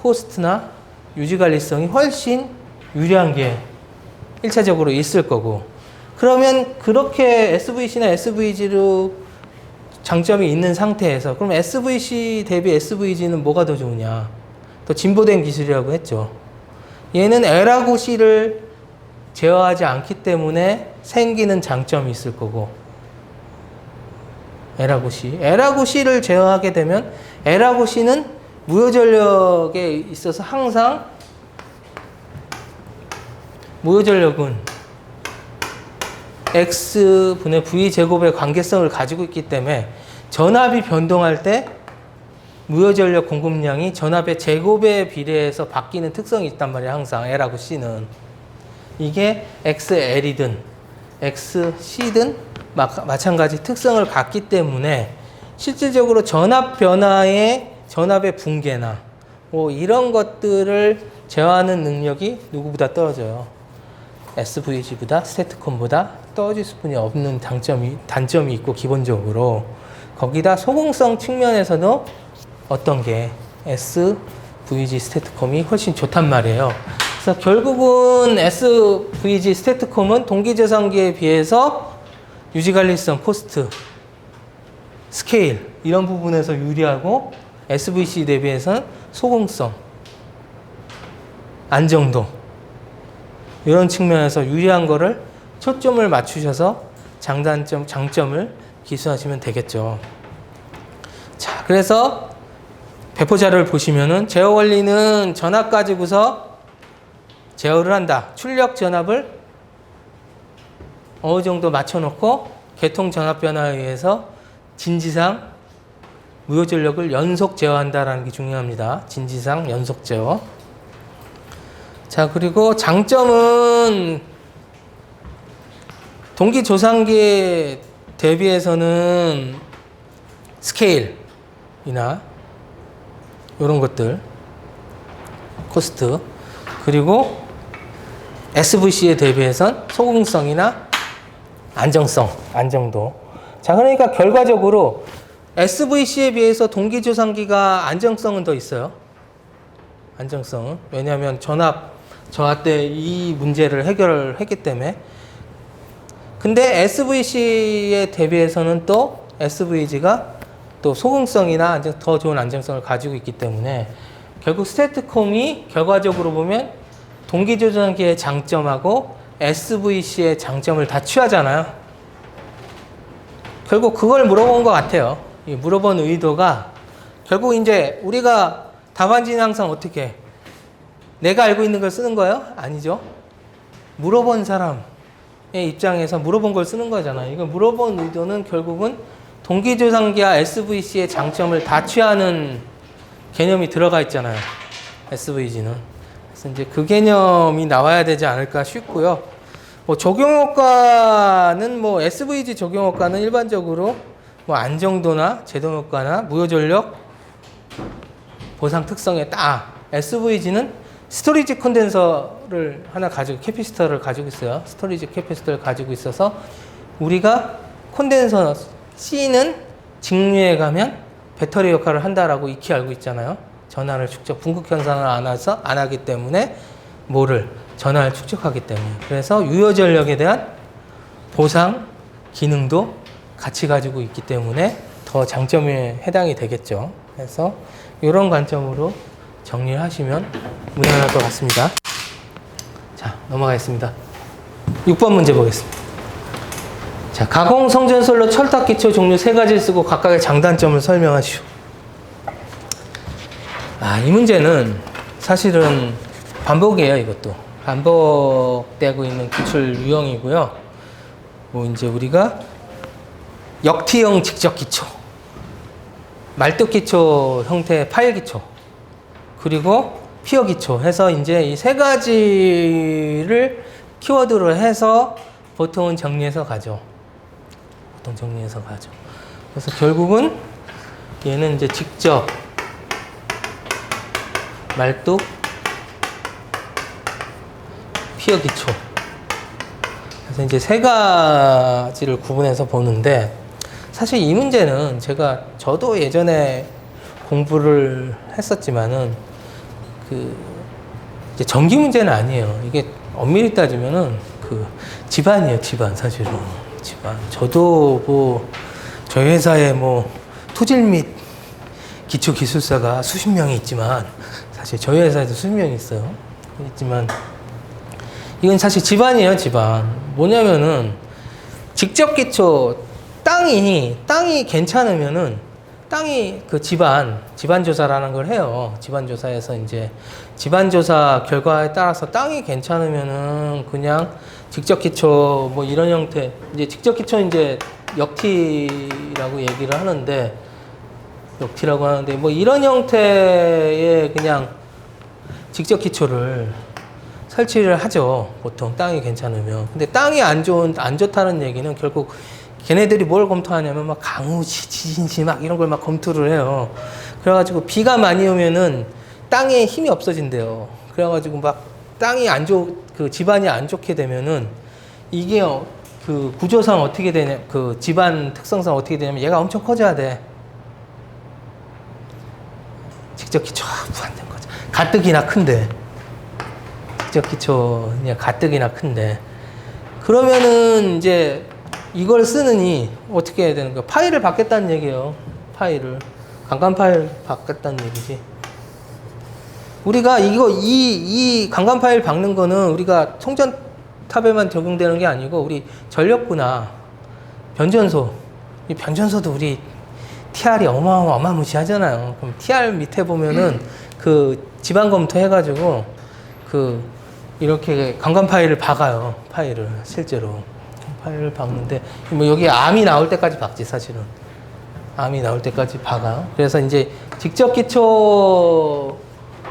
코스트나 유지관리성이 훨씬 유리한 게 1차적으로 있을 거고, 그러면 그렇게 SVC나 SVG로 장점이 있는 상태에서, 그럼 SVC 대비 SVG는 뭐가 더 좋으냐? 더 진보된 기술이라고 했죠. 얘는 L하고 C를 제어하지 않기 때문에 생기는 장점이 있을 거고, L하고 C를 제어하게 되면 L하고 C는 무효 전력에 있어서 항상 무효 전력은 X분의 V 제곱의 관계성을 가지고 있기 때문에 전압이 변동할 때 무효 전력 공급량이 전압의 제곱에 비례해서 바뀌는 특성이 있단 말이에요. 항상 L하고 C는. 이게 XL이든 XC든 마찬가지 특성을 갖기 때문에 실질적으로 전압 변화의 전압의 붕괴나 뭐 이런 것들을 제어하는 능력이 누구보다 떨어져요. SVG보다 스태트콤보다 떨어질 수뿐이 없는 단점이 있고, 기본적으로 거기다 소공성 측면에서도 어떤 게 SVG 스태트콤이 훨씬 좋단 말이에요. 그래서 결국은 SVG 스태트콤은 동기저상기에 비해서 유지관리성, 코스트, 스케일 이런 부분에서 유리하고, SVC 대비해서는 소공성, 안정도 이런 측면에서 유리한 거를 초점을 맞추셔서 장점을 기수하시면 되겠죠. 자, 그래서 배포 자료를 보시면은 제어 원리는 전압 가지고서 제어를 한다. 출력 전압을 어느 정도 맞춰놓고 계통 전압 변화에 의해서 진지상 무효 전력을 연속 제어한다라는 게 중요합니다. 진지상 연속 제어. 자, 그리고 장점은 동기 조상기에 대비해서는 스케일이나 이런 것들, 코스트, 그리고 SVC에 대비해선 소공성이나 안정성, 안정도. 자, 그러니까 결과적으로 SVC에 비해서 동기조상기가 안정성은 더 있어요. 안정성은. 왜냐하면 전압 저하 때 이 문제를 해결했기 때문에. 근데 SVC에 대비해서는 또 SVG가 또 소공성이나 더 좋은 안정성을 가지고 있기 때문에 결국 스태트콤이 결과적으로 보면 동기조상기의 장점하고 SVC의 장점을 다 취하잖아요. 결국 그걸 물어본 것 같아요. 이 물어본 의도가 결국 이제 우리가 답안지는 항상 어떻게 해? 내가 알고 있는 걸 쓰는 거예요? 아니죠. 물어본 사람의 입장에서 물어본 걸 쓰는 거잖아요. 이거 물어본 의도는 결국은 동기조상기와 SVC의 장점을 다 취하는 개념이 들어가 있잖아요. SVG는. 그래서 이제 그 개념이 나와야 되지 않을까 싶고요. 뭐 적용효과는 뭐 SVG 적용효과는 일반적으로 뭐 안정도나 제동효과나 무효전력 보상 특성에 딱. SVG는 스토리지 콘덴서를 하나 가지고, 캐피시터를 가지고 있어요. 스토리지 캐피시터를 가지고 있어서 우리가 콘덴서 C는 직류에 가면 배터리 역할을 한다라고 익히 알고 있잖아요. 전하를 축적, 분극 현상을 안 하기 때문에 뭐를 전하를 축적하기 때문에. 그래서 유효 전력에 대한 보상 기능도 같이 가지고 있기 때문에 더 장점에 해당이 되겠죠. 그래서 이런 관점으로 정리를 하시면 무난할 것 같습니다. 자, 넘어가겠습니다. 6번 문제 보겠습니다. 자, 가공 성전솔로 철탑 기초 종류 3가지를 쓰고 각각의 장단점을 설명하시오. 이 문제는 사실은 반복이에요. 이것도 반복되고 있는 기출 유형이고요. 뭐 이제 우리가 역티형 직접 기초, 말뚝 기초 형태의 파일 기초, 그리고 피어 기초 해서 이제 이 3가지를 키워드로 해서 보통은 정리해서 가죠. 그래서 결국은 얘는 이제 직접, 말뚝, 피어 기초. 그래서 이제 3가지를 구분해서 보는데, 사실 이 문제는 저도 예전에 공부를 했었지만은 이제 전기 문제는 아니에요. 이게 엄밀히 따지면은 집안이에요. 집안. 사실은 집안. 저도 뭐 저희 회사에 뭐 토질 및 기초 기술사가 수십 명이 있지만, 사실 저희 회사에도 수십 명이 있어요. 있지만 이건 사실 집안이에요. 집안. 뭐냐면은 직접 기초, 땅이 괜찮으면은 땅이 집안 조사라는 걸 해요. 집안 조사에서 이제 집안 조사 결과에 따라서 땅이 괜찮으면은 그냥 직접 기초 뭐 이런 형태, 이제 직접 기초 이제 역티라고 얘기를 하는데, 뭐 이런 형태의 그냥 직접 기초를 설치를 하죠. 보통 땅이 괜찮으면. 근데 땅이 안 좋다는 얘기는 결국 걔네들이 뭘 검토하냐면 막 강우지, 지진지 막 이런 걸 막 검토를 해요. 그래가지고 비가 많이 오면은 땅에 힘이 없어진대요. 그래가지고 막 땅이 그 집안이 안 좋게 되면은 이게 그 구조상 어떻게 되냐, 그 집안 특성상 어떻게 되냐면 얘가 엄청 커져야 돼. 직접 기초 부안된 거죠. 가뜩이나 큰데. 직접 기초 그냥 가뜩이나 큰데. 그러면은 이제 이걸 쓰느니 어떻게 해야 되는 거야? 파일을 받겠다는 얘기예요. 파일을. 강간 파일 받겠다는 얘기지. 우리가 이 강간 파일 박는 거는 우리가 송전탑에만 적용되는 게 아니고 우리 전력구나 변전소, 이 변전소도 우리 TR이 어마무시하잖아요. 그럼 TR 밑에 보면은 그 지방 검토 해가지고 그 이렇게 강간 파일을 박아요. 파일을 실제로 파일을 박는데 뭐 여기 암이 나올 때까지 박지 사실은. 암이 나올 때까지 박아요. 그래서 이제 직접 기초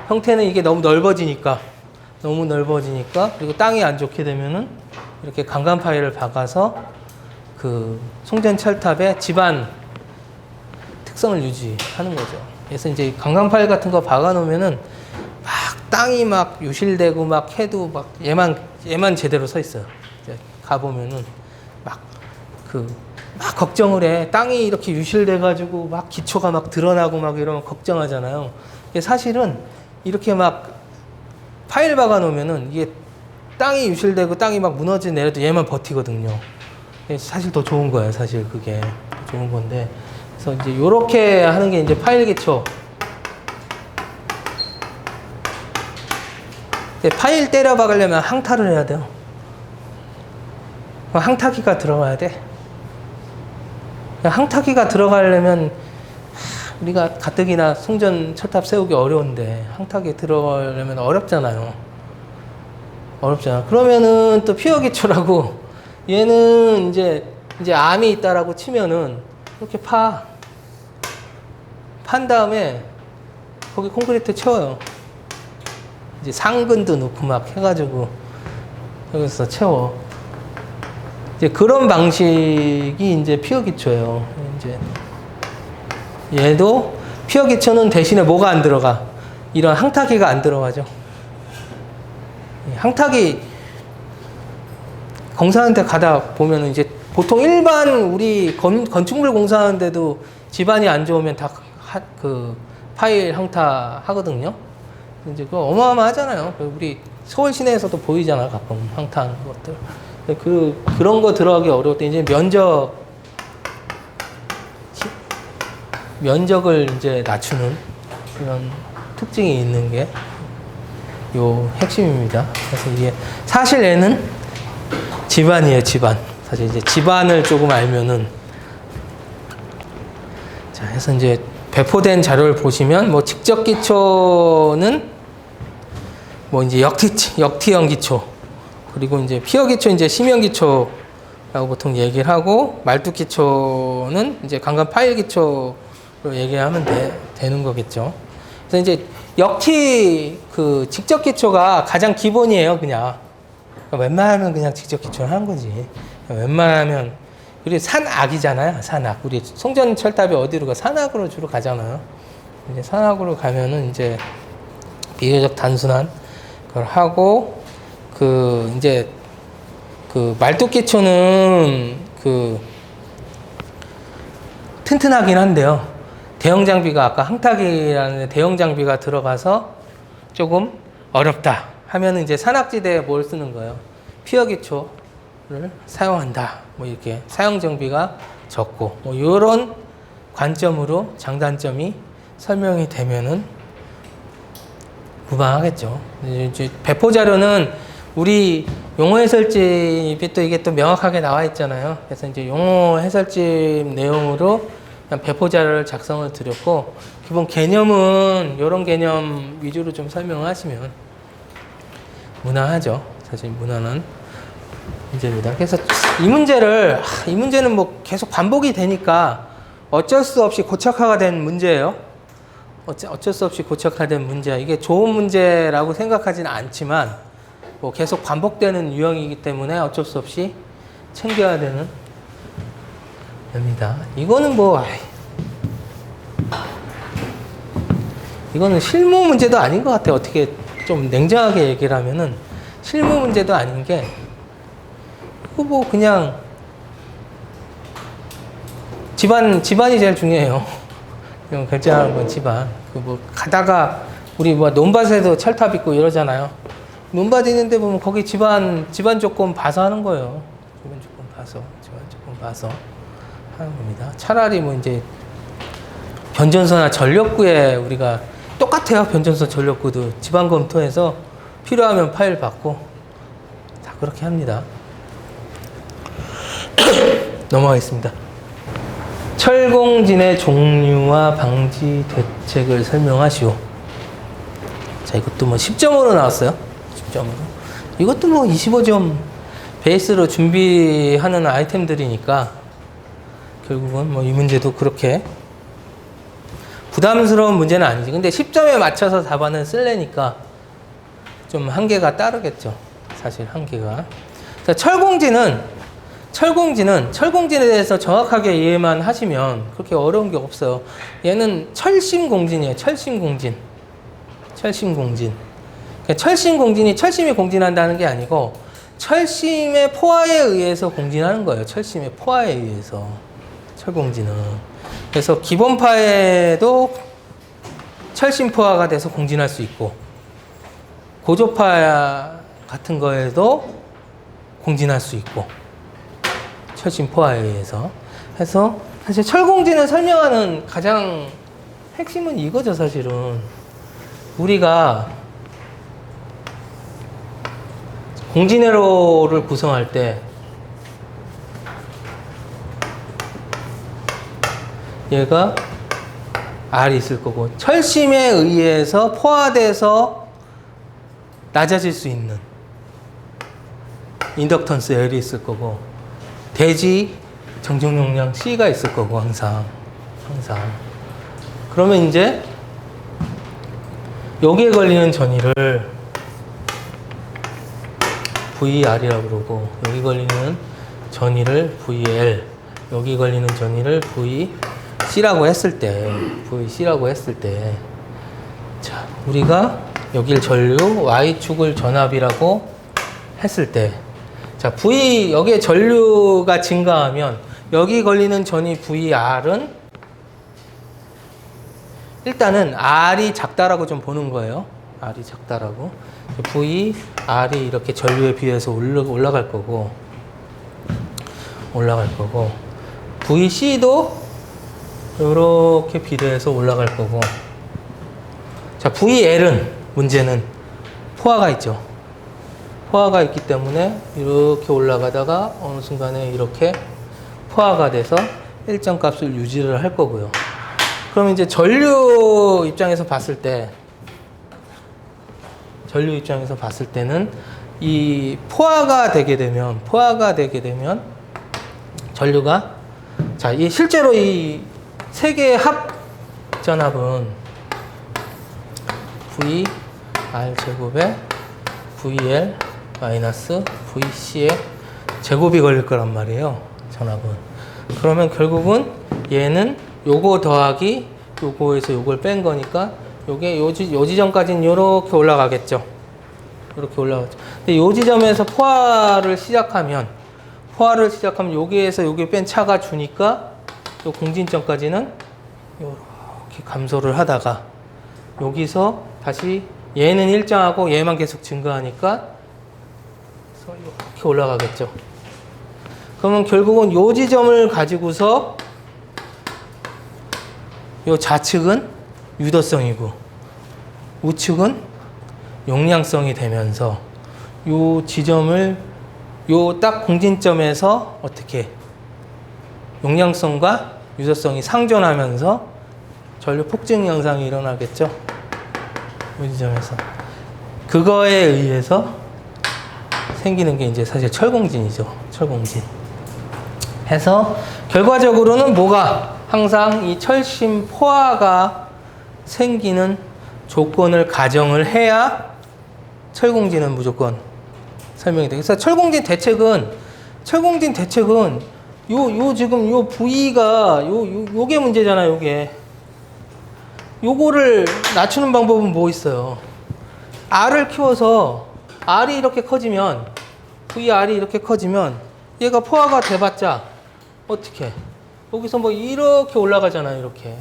형태는 이게 너무 넓어지니까 그리고 땅이 안 좋게 되면은 이렇게 강간 파일을 박아서 그 송전 철탑의 집안 특성을 유지하는 거죠. 그래서 이제 강간 파일 같은 거 박아 놓으면은 막 땅이 막 유실되고 막 해도 막 얘만 제대로 서 있어요. 이제 가 보면은 막 걱정을 해. 땅이 이렇게 유실돼 가지고 막 기초가 막 드러나고 막 이러면 걱정하잖아요. 이게 사실은 이렇게 막 파일 박아 놓으면은 이게 땅이 유실되고 땅이 막 무너져 내려도 얘만 버티거든요. 사실 더 좋은 거예요. 사실 그게 좋은 건데. 그래서 이제 요렇게 하는 게 이제 파일 기초. 파일 때려 박으려면 항타를 해야 돼요. 항타기가 들어가야 돼. 항타기가 들어가려면 우리가 가뜩이나 송전 철탑 세우기 어려운데 항타기 들어가려면 어렵잖아요. 그러면은 또 피어 기초라고 얘는 이제 암이 있다라고 치면은 이렇게 판 다음에 거기 콘크리트 채워요. 이제 상근도 넣고 막 해가지고 여기서 채워. 이제 그런 방식이 이제 피어 기초예요. 이제 얘도 피어 기초는 대신에 뭐가 안 들어가? 이런 항타기가 안 들어가죠. 항타기 공사하는데 가다 보면은 이제 보통 일반 우리 건축물 공사하는데도 집안이 안 좋으면 다 그 파일 항타 하거든요. 이제 그거 어마어마하잖아요. 우리 서울 시내에서도 보이잖아 가끔 항타하는 것들. 그런 거 들어가기 어려울 때 이제 면적을 이제 낮추는 그런 특징이 있는 게 요 핵심입니다. 그래서 이게 사실 얘는 집안이에요, 집안. 사실 이제 집안을 조금 알면은 자, 해서 이제 배포된 자료를 보시면 뭐 직접 기초는 뭐 이제 역티형 기초 그리고 이제 피어 기초 이제 심형 기초라고 보통 얘기를 하고 말뚝 기초는 이제 강간 파일 기초로 얘기하면 되는 거겠죠. 그래서 이제 그 직접 기초가 가장 기본이에요, 그냥. 그러니까 웬만하면 그냥 직접 기초를 하는 거지. 웬만하면 우리 산악이잖아요, 산악. 우리 송전 철탑이 어디로 가? 산악으로 주로 가잖아요. 이제 산악으로 가면은 이제 비교적 단순한 걸 하고 이제 말뚝 기초는 튼튼하긴 한데요. 대형 장비가 아까 항타기라는 대형 장비가 들어가서 조금 어렵다 하면은 이제 산악지대에 뭘 쓰는 거예요? 피어 기초를 사용한다. 뭐 이렇게 사용 정비가 적고 뭐 이런 관점으로 장단점이 설명이 되면은 무방하겠죠. 이제 배포 자료는 우리 용어 해설집이 또 이게 또 명확하게 나와 있잖아요. 그래서 이제 용어 해설집 내용으로 그냥 배포 자료를 작성을 드렸고 기본 개념은 이런 개념 위주로 좀 설명하시면 무난하죠. 사실 무난한 문제입니다. 그래서 이 문제는 뭐 계속 반복이 되니까 어쩔 수 없이 고착화가 된 문제예요. 어쩔 수 없이 고착화된 문제야. 이게 좋은 문제라고 생각하지는 않지만 뭐 계속 반복되는 유형이기 때문에 어쩔 수 없이 챙겨야 되는 겁니다. 이거는 뭐 이거는 실무 문제도 아닌 것 같아요. 어떻게 좀 냉정하게 얘기를 하면은 실무 문제도 아닌 게, 이거 뭐 그냥 집안이 제일 중요해요. 이건 결정하는 건 집안. 그 뭐 가다가 우리 뭐 논밭에도 철탑 있고 이러잖아요. 논밭 있는데 보면 거기 집안 조건 봐서 하는 거예요. 집안 조건 봐서 하는 겁니다. 차라리 뭐 이제 변전소나 전력구에 우리가 똑같아요. 변전소 전력구도 집안 검토해서 필요하면 파일 받고 다 그렇게 합니다. 넘어가겠습니다. 철공진의 종류와 방지 대책을 설명하시오. 자, 이것도 뭐 10점으로 나왔어요. 10점으로. 이것도 뭐 25점 베이스로 준비하는 아이템들이니까 결국은 뭐 이 문제도 그렇게 부담스러운 문제는 아니지. 근데 10점에 맞춰서 답안을 쓰려니까 좀 한계가 따르겠죠. 사실 한계가. 자, 철공진에 대해서 정확하게 이해만 하시면 그렇게 어려운 게 없어요. 얘는 철심공진이에요. 철심공진. 그러니까 철심공진이 철심이 공진한다는 게 아니고 철심의 포화에 의해서 공진하는 거예요. 철심의 포화에 의해서 철공진은. 그래서 기본파에도 철심 포화가 돼서 공진할 수 있고 고조파 같은 거에도 공진할 수 있고 철심 포화에 의해서 해서 사실 철공진을 설명하는 가장 핵심은 이거죠. 사실은 우리가 공진회로를 구성할 때 얘가 R이 있을 거고 철심에 의해서 포화돼서 낮아질 수 있는 인덕턴스 L이 있을 거고 대지 정정 용량 C가 있을 거고 항상 그러면 이제 여기에 걸리는 전위를 VR이라고 그러고 여기 걸리는 전위를 VL 여기 걸리는 전위를 VC라고 했을 때 자, 우리가 여길 전류 Y축을 전압이라고 했을 때 자, 여기에 전류가 증가하면 여기 걸리는 전위 VR은 일단은 R이 작다라고 좀 보는 거예요. R이 작다라고. VR이 이렇게 전류에 비해서 올라갈 거고 VC도 이렇게 비례해서 올라갈 거고 자, VL은 문제는 포화가 있죠. 포화가 있기 때문에 이렇게 올라가다가 어느 순간에 이렇게 포화가 돼서 일정 값을 유지를 할 거고요. 그럼 이제 전류 입장에서 봤을 때는 이 포화가 되게 되면 전류가 자, 이 실제로 이 세 개의 합 전압은 VR 제곱에 VL 마이너스 VC의 제곱이 걸릴 거란 말이에요. 전압은. 그러면 결국은 얘는 요거 더하기 요거에서 요걸 뺀 거니까 요게 요 지점까지는 요렇게 올라가겠죠. 이렇게 올라가죠. 근데 요 지점에서 포화를 시작하면 여기에서 여기 뺀 차가 주니까 요 공진점까지는 이렇게 감소를 하다가 여기서 다시 얘는 일정하고 얘만 계속 증가하니까 이렇게 올라가겠죠. 그러면 결국은 요 지점을 가지고서 요 좌측은 유도성이고 우측은 용량성이 되면서 요 지점을 요 딱 공진점에서 어떻게 용량성과 유도성이 상존하면서 전류 폭증 현상이 일어나겠죠. 이 지점에서 그거에 의해서 생기는 게 이제 사실 철공진이죠. 철공진 해서 결과적으로는 뭐가 항상 이 철심 포화가 생기는 조건을 가정을 해야 철공진은 무조건 설명이 돼요. 그래서 철공진 대책은 요 지금 요 V가 요게 문제잖아요. 요거를 낮추는 방법은 뭐 있어요? R을 키워서 R이 이렇게 커지면 VR이 이렇게 커지면 얘가 포화가 돼봤자 어떻게? 여기서 뭐 이렇게 올라가잖아요. 이렇게.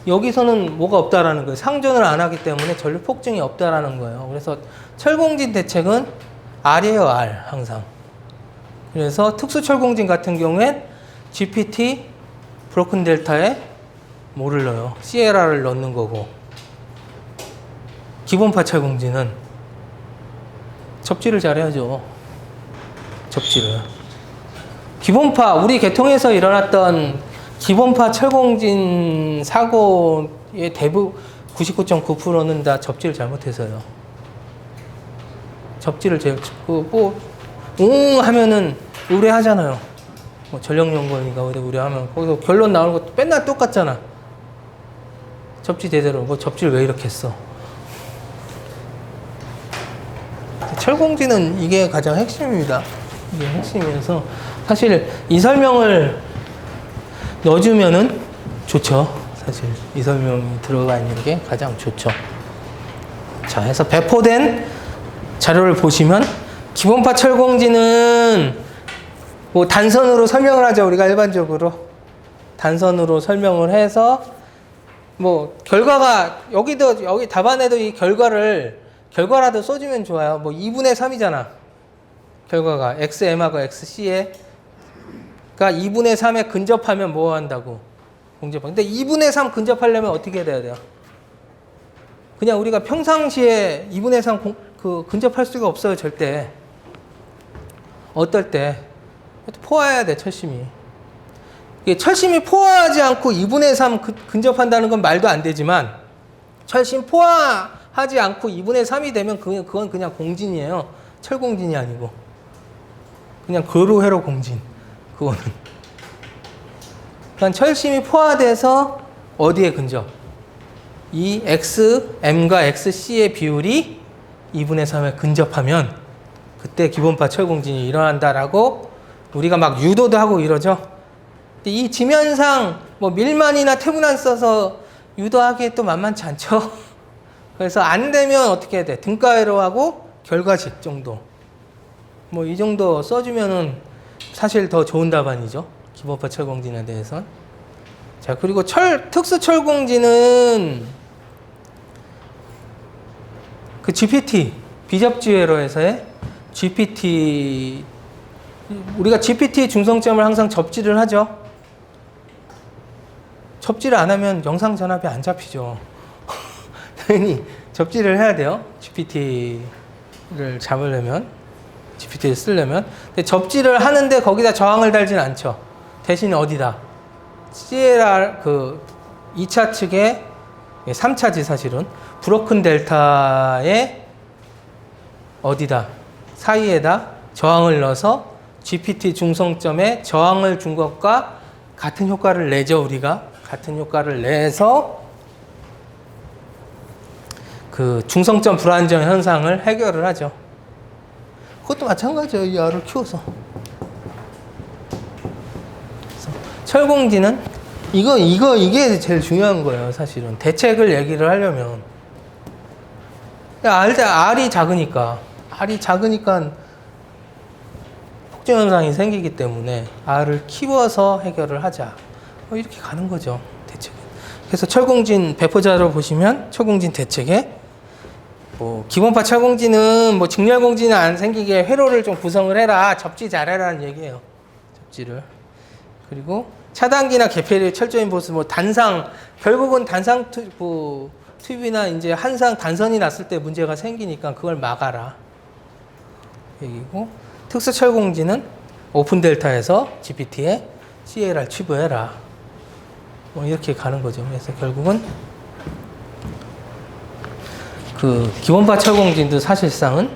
여기서는 뭐가 없다라는 거예요. 상전을 안 하기 때문에 전류 폭증이 없다라는 거예요. 그래서 철공진 대책은 R이에요. R 항상. 그래서 특수 철공진 같은 경우엔 GPT 브로큰 델타에 뭐를 넣어요? 시에라를 넣는 거고, 기본파 철공진은 접지를 잘해야죠. 접지를. 기본파, 우리 계통에서 일어났던 기본파 철공진 사고의 대부분 99.9%는 다 접지를 잘못해서요. 접지를 하면은 의뢰하잖아요. 뭐 전력연구원이가 의뢰하면 거기서 결론 나오는 것도 맨날 똑같잖아. 접지 제대로, 뭐 접지를 왜 이렇게 했어? 철공진은 이게 가장 핵심입니다. 이게 핵심이어서 사실 이 설명을 넣어주면은 좋죠. 사실 이 설명이 들어가 있는 게 가장 좋죠. 자, 해서 배포된 자료를 보시면 기본파 철공진은 뭐 단선으로 설명을 하죠. 우리가 일반적으로 단선으로 설명을 해서 뭐 결과가 여기 답안에도 이 결과라도 써주면 좋아요. 뭐 2분의 3이잖아. 결과가 XM하고 XC에 그러니까 2분의 3에 근접하면 뭐 한다고? 공접하. 근데 2분의 3 근접하려면 어떻게 해야 돼요? 그냥 우리가 평상시에 2분의 3 근접할 수가 없어요, 절대. 어떨 때 포화해야 돼, 철심이. 철심이 포화하지 않고 2분의 3 근접한다는 건 말도 안 되지만, 철심 포화하지 않고 2분의 3이 되면 그건 그냥 공진이에요. 철공진이 아니고. 그냥 거루회로 공진. 그거는. 그러니까 철심이 포화돼서 어디에 근접? 이 XM과 XC의 비율이 2분의 3에 근접하면 그때 기본파 철공진이 일어난다라고 우리가 막 유도도 하고 이러죠. 근데 이 지면상 뭐 밀만이나 태분한 써서 유도하기에 또 만만치 않죠. 그래서 안 되면 어떻게 해야 돼? 등가회로 하고 결과식 정도. 뭐 이 정도 써주면은 사실 더 좋은 답안이죠. 기본파 철공진에 대해선. 자, 그리고 특수 철공진은 그 GPT, 비접지회로에서의 GPT, 우리가 GPT 중성점을 항상 접지를 하죠. 접지를 안 하면 영상 전압이 안 잡히죠. 당연히 접지를 해야 돼요. GPT를 잡으려면, GPT를 쓰려면. 근데 접지를 하는데 거기다 저항을 달진 않죠. 대신 어디다? CLR, 2차 측에, 3차지 사실은. 브로큰 델타에 어디다? 사이에다 저항을 넣어서 GPT 중성점에 저항을 준 것과 같은 효과를 내죠, 우리가. 같은 효과를 내서 그 중성점 불안정 현상을 해결을 하죠. 그것도 마찬가지예요. 이 R을 키워서. 철공진은 이게 제일 중요한 거예요, 사실은. 대책을 얘기를 하려면. R이 작으니까 폭증 현상이 생기기 때문에 R을 키워서 해결을 하자. 이렇게 가는 거죠, 대책은. 그래서 철공진 배포자료 보시면 철공진 대책에 뭐 기본파 철공진은 뭐 직렬공진이 안 생기게 회로를 좀 구성을 해라, 접지 잘해라는 얘기예요. 접지를. 그리고 차단기나 개폐류 철저히 보수, 뭐 단상, 결국은 단상 튜브나 이제 한상 단선이 났을 때 문제가 생기니까 그걸 막아라. 얘기고, 특수 철공진은 오픈 델타에서 GPT에 CLR 취부해라. 뭐 이렇게 가는 거죠. 그래서 결국은 그 기본파 철공진도 사실상은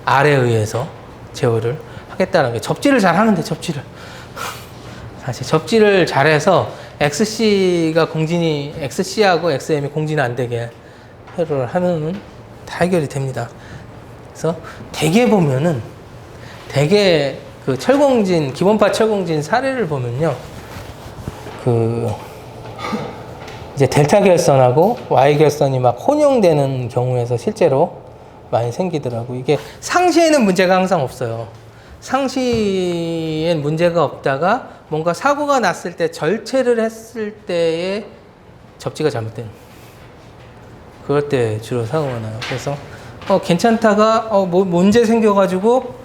R에 의해서 제어를 하겠다는 게, 접지를 잘 하는데, 접지를. 사실 접지를 잘해서 XC하고 XM이 공진이 안 되게 회로를 하면은 다 해결이 됩니다. 그래서 대개 그 철공진, 기본파 철공진 사례를 보면요. 그 이제 델타 결선하고 Y 결선이 막 혼용되는 경우에서 실제로 많이 생기더라고. 이게 상시에는 문제가 항상 없어요. 상시엔 문제가 없다가 뭔가 사고가 났을 때 절체를 했을 때에 접지가 잘못되는. 그럴 때 주로 사고가 나요. 그래서 괜찮다가 뭐 문제 생겨가지고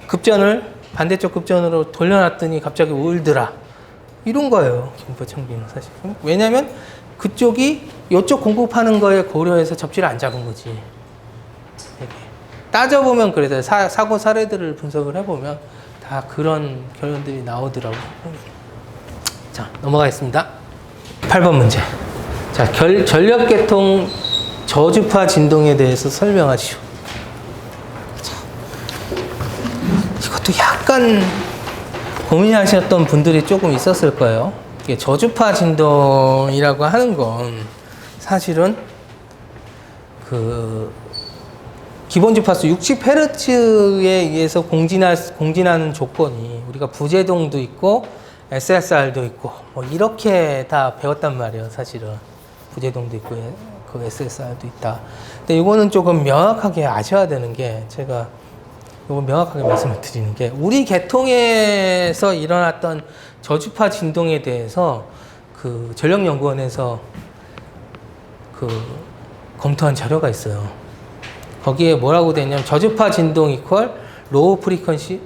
급전을 반대쪽 급전으로 돌려놨더니 갑자기 울더라. 이런 거예요. 김포 청비는 사실. 왜냐면 그쪽이 이쪽 공급하는 거에 고려해서 접지를 안 잡은 거지. 이렇게. 따져보면 그래서 사고 사례들을 분석을 해보면 다 그런 결론들이 나오더라고요. 자, 넘어가겠습니다. 8번 문제. 자, 전력계통 저주파 진동에 대해서 설명하시오. 자, 이것도 약간 고민하셨던 분들이 조금 있었을 거예요. 이게 저주파 진동이라고 하는 건 사실은 그 기본 주파수 60Hz에 의해서 공진하는 조건이 우리가 부제동도 있고 SSR도 있고 뭐 이렇게 다 배웠단 말이에요. 사실은 부제동도 있고 그 SSR도 있다. 근데 이거는 조금 명확하게 아셔야 되는 게 제가 이거 명확하게 말씀을 드리는 게 우리 계통에서 일어났던 저주파 진동에 대해서 그 전력연구원에서 그 검토한 자료가 있어요. 거기에 뭐라고 돼 있냐면 저주파 진동 이퀄 로우 프리퀀시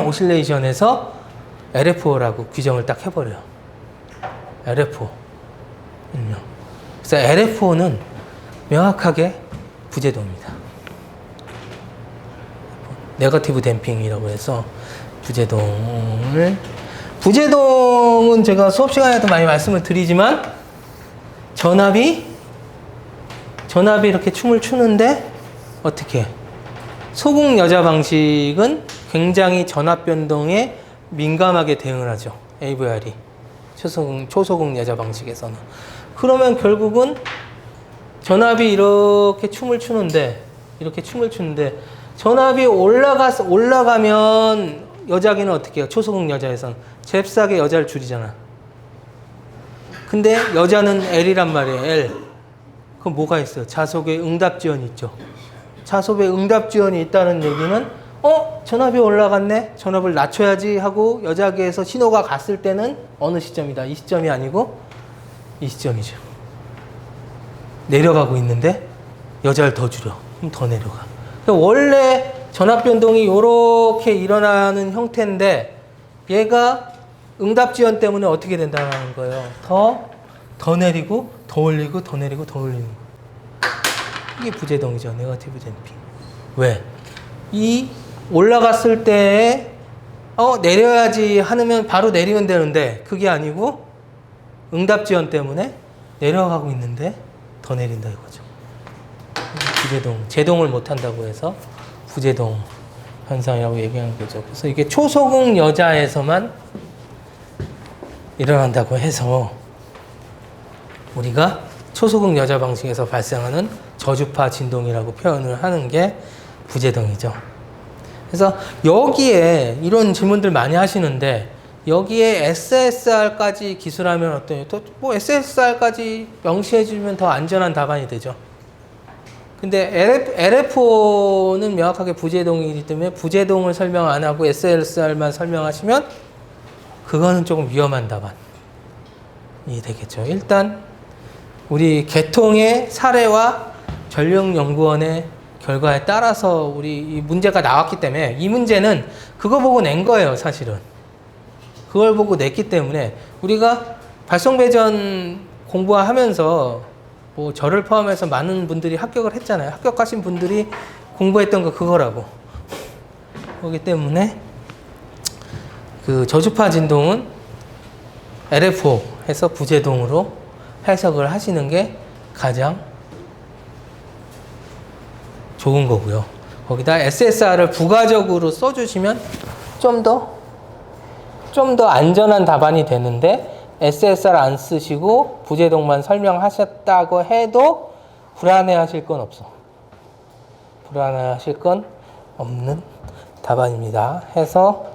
오실레이션에서 LFO라고 규정을 딱 해버려요. LFO. 그래서 LFO는 명확하게 부제동입니다. 네거티브 댐핑이라고 해서 부제동은 제가 수업 시간에도 많이 말씀을 드리지만 전압이 이렇게 춤을 추는데 어떻게 소극 여자 방식은 굉장히 전압 변동에 민감하게 대응을 하죠. AVR이 초소극 여자 방식에서는. 그러면 결국은 전압이 이렇게 춤을 추는데 전압이 올라가면 여자기는 어떻게 해요? 초소극 여자에서는 잽싸게 여자를 줄이잖아. 근데 여자는 L이란 말이에요. L. 그럼 뭐가 있어요? 자속의 응답 지연이 있죠. 자속의 응답 지연이 있다는 얘기는 전압이 올라갔네? 전압을 낮춰야지 하고 여자기에서 신호가 갔을 때는 어느 시점이다. 이 시점이 아니고 이 시점이죠. 내려가고 있는데 여자를 더 줄여. 그럼 더 내려가. 원래 전압 변동이 이렇게 일어나는 형태인데 얘가 응답 지연 때문에 어떻게 된다는 거예요. 더 내리고 더 올리고 더 내리고 더 올리는 거예요. 이게 부제동이죠. 네거티브 댐핑. 왜? 이 올라갔을 때 내려야지 하면 바로 내리면 되는데 그게 아니고 응답 지연 때문에 내려가고 있는데 더 내린다 이거죠. 부제동, 제동을 못한다고 해서 부제동 현상이라고 얘기하는 거죠. 그래서 이게 초소극 여자에서만 일어난다고 해서 우리가 초소극 여자 방식에서 발생하는 저주파 진동이라고 표현을 하는 게 부제동이죠. 그래서 여기에 이런 질문들 많이 하시는데 여기에 SSR까지 기술하면 어때요? 뭐 SSR까지 명시해주면 더 안전한 답안이 되죠. 근데 LFO는 명확하게 부제동이기 때문에 부제동을 설명 안 하고 SSR만 설명하시면 그거는 조금 위험한 답안이 되겠죠. 일단 우리 계통의 사례와 전력연구원의 결과에 따라서 우리 이 문제가 나왔기 때문에 이 문제는 그거 보고 낸 거예요, 사실은. 그걸 보고 냈기 때문에 우리가 발송배전 공부하면서 뭐 저를 포함해서 많은 분들이 합격을 했잖아요. 합격하신 분들이 공부했던 거 그거라고. 그렇기 때문에 그 저주파 진동은 LFO 해서 부제동으로 해석을 하시는 게 가장 좋은 거고요. 거기다 SSR을 부가적으로 써주시면 좀 더 안전한 답안이 되는데 SSR 안 쓰시고 부제동만 설명하셨다고 해도 불안해하실 건 없어. 불안해하실 건 없는 답안입니다. 해서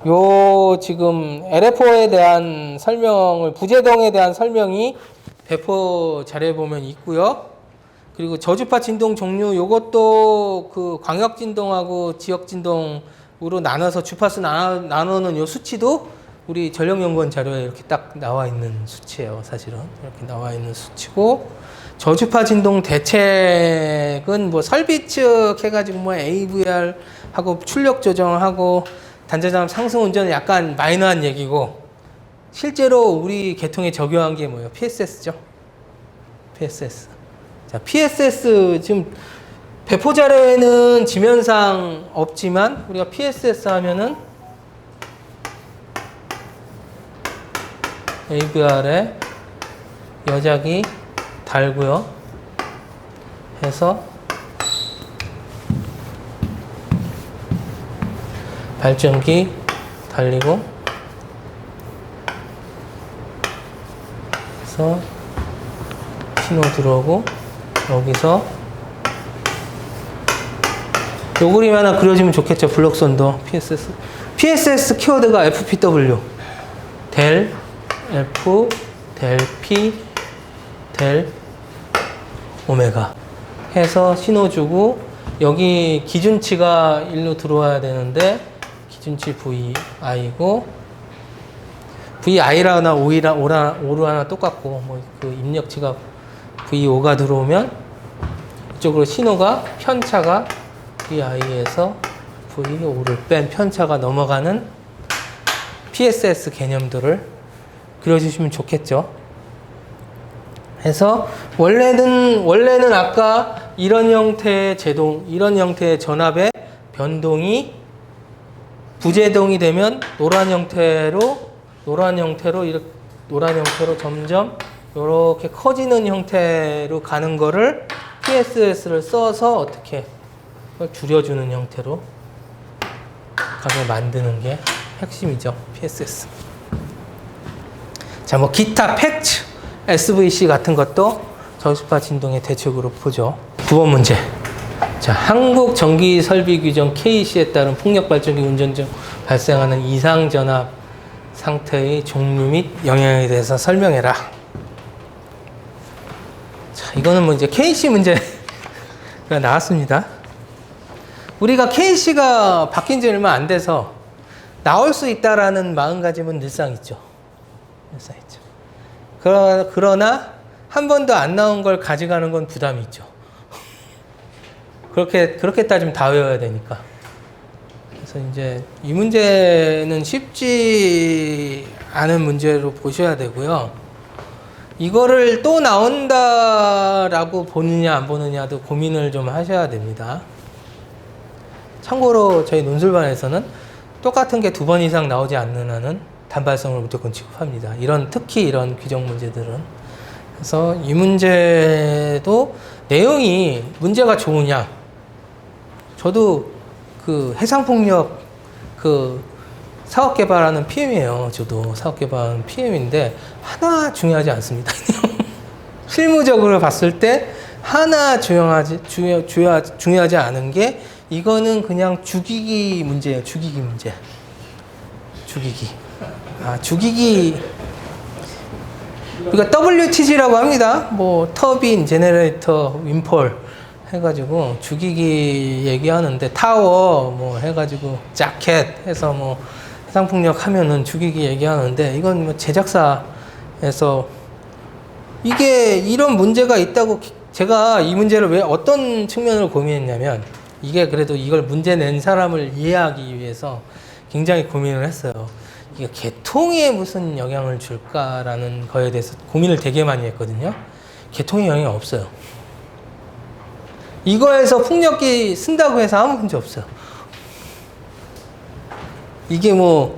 요 지금 LFO에 대한 설명을, 부재동에 대한 설명이 배포 자료에 보면 있고요. 그리고 저주파 진동 종류, 요것도 그 광역 진동하고 지역 진동으로 나눠서 주파수 나누는 요 수치도 우리 전력연구원 자료에 이렇게 딱 나와 있는 수치예요. 사실은 이렇게 나와 있는 수치고, 저주파 진동 대책은 뭐 설비 측 해가지고 뭐 AVR 하고 출력 조정하고 단자장 상승 운전은 약간 마이너한 얘기고, 실제로 우리 계통에 적용한 게 뭐예요? PSS죠. PSS. 자, PSS 지금 배포 자료에는 지면상 없지만 우리가 PSS 하면은 AVR에 여작이 달고요. 해서 발전기 달리고 해서 신호 들어오고, 여기서 요 그림 하나 그려주면 좋겠죠. 블록선도 PSS. PSS 키워드가 FPW. 델, F, 델 P, 델 오메가 해서 신호 주고, 여기 기준치가 1로 들어와야 되는데 기준치 VI고, VI라나 O로 하나 똑같고, 뭐 그 입력치가 V5가 들어오면 이쪽으로 신호가 편차가 VI에서 V5를 뺀 편차가 넘어가는 PSS 개념들을 그려주시면 좋겠죠. 해서 원래는 아까 이런 형태의 제동, 이런 형태의 전압의 변동이 부재동이 되면 노란 형태로 점점 이렇게 커지는 형태로 가는 거를 PSS를 써서 어떻게 줄여주는 형태로 가게 만드는 게 핵심이죠. PSS. 자, 뭐 기타 팩트, SVC 같은 것도 저주파 진동의 대책으로 보죠. 9번 문제. 자, 한국 전기 설비 규정 KC에 따른 풍력 발전기 운전 중 발생하는 이상 전압 상태의 종류 및 영향에 대해서 설명해라. 자, 이거는 뭐 이제 KC 문제가 나왔습니다. 우리가 KC가 바뀐 지 얼마 안 돼서 나올 수 있다라는 마음가짐은 늘상 있죠. 늘상 있죠. 그러나 한 번도 안 나온 걸 가져가는 건 부담이 있죠. 그렇게 따지면 다 외워야 되니까. 그래서 이제 이 문제는 쉽지 않은 문제로 보셔야 되고요. 이거를 또 나온다라고 보느냐 안 보느냐도 고민을 좀 하셔야 됩니다. 참고로 저희 논술반에서는 똑같은 게 2번 이상 나오지 않는 한은 단발성을 무조건 취급합니다. 특히 이런 규정 문제들은. 그래서 이 문제도 내용이 문제가 좋으냐. 저도 그 해상폭력 사업 개발하는 PM이에요. 저도 사업 개발하는 PM인데 하나 중요하지 않습니다. 실무적으로 봤을 때 하나 중요하지 않은 게, 이거는 그냥 죽이기 문제예요. 죽이기 문제. 죽이기. 그러니까 WTG라고 합니다. 뭐 터빈, 제너레이터, 윈폴 해가지고 죽이기 얘기하는데, 타워 뭐 해가지고 자켓 해서 뭐 해상폭력 하면은 죽이기 얘기하는데, 이건 뭐 제작사에서 이게 이런 문제가 있다고, 제가 이 문제를 왜 어떤 측면으로 고민했냐면, 이게 그래도 이걸 문제 낸 사람을 이해하기 위해서 굉장히 고민을 했어요. 이게 계통에 무슨 영향을 줄까라는 거에 대해서 고민을 되게 많이 했거든요. 계통에 영향이 없어요. 이거에서 풍력기 쓴다고 해서 아무 문제 없어요. 이게 뭐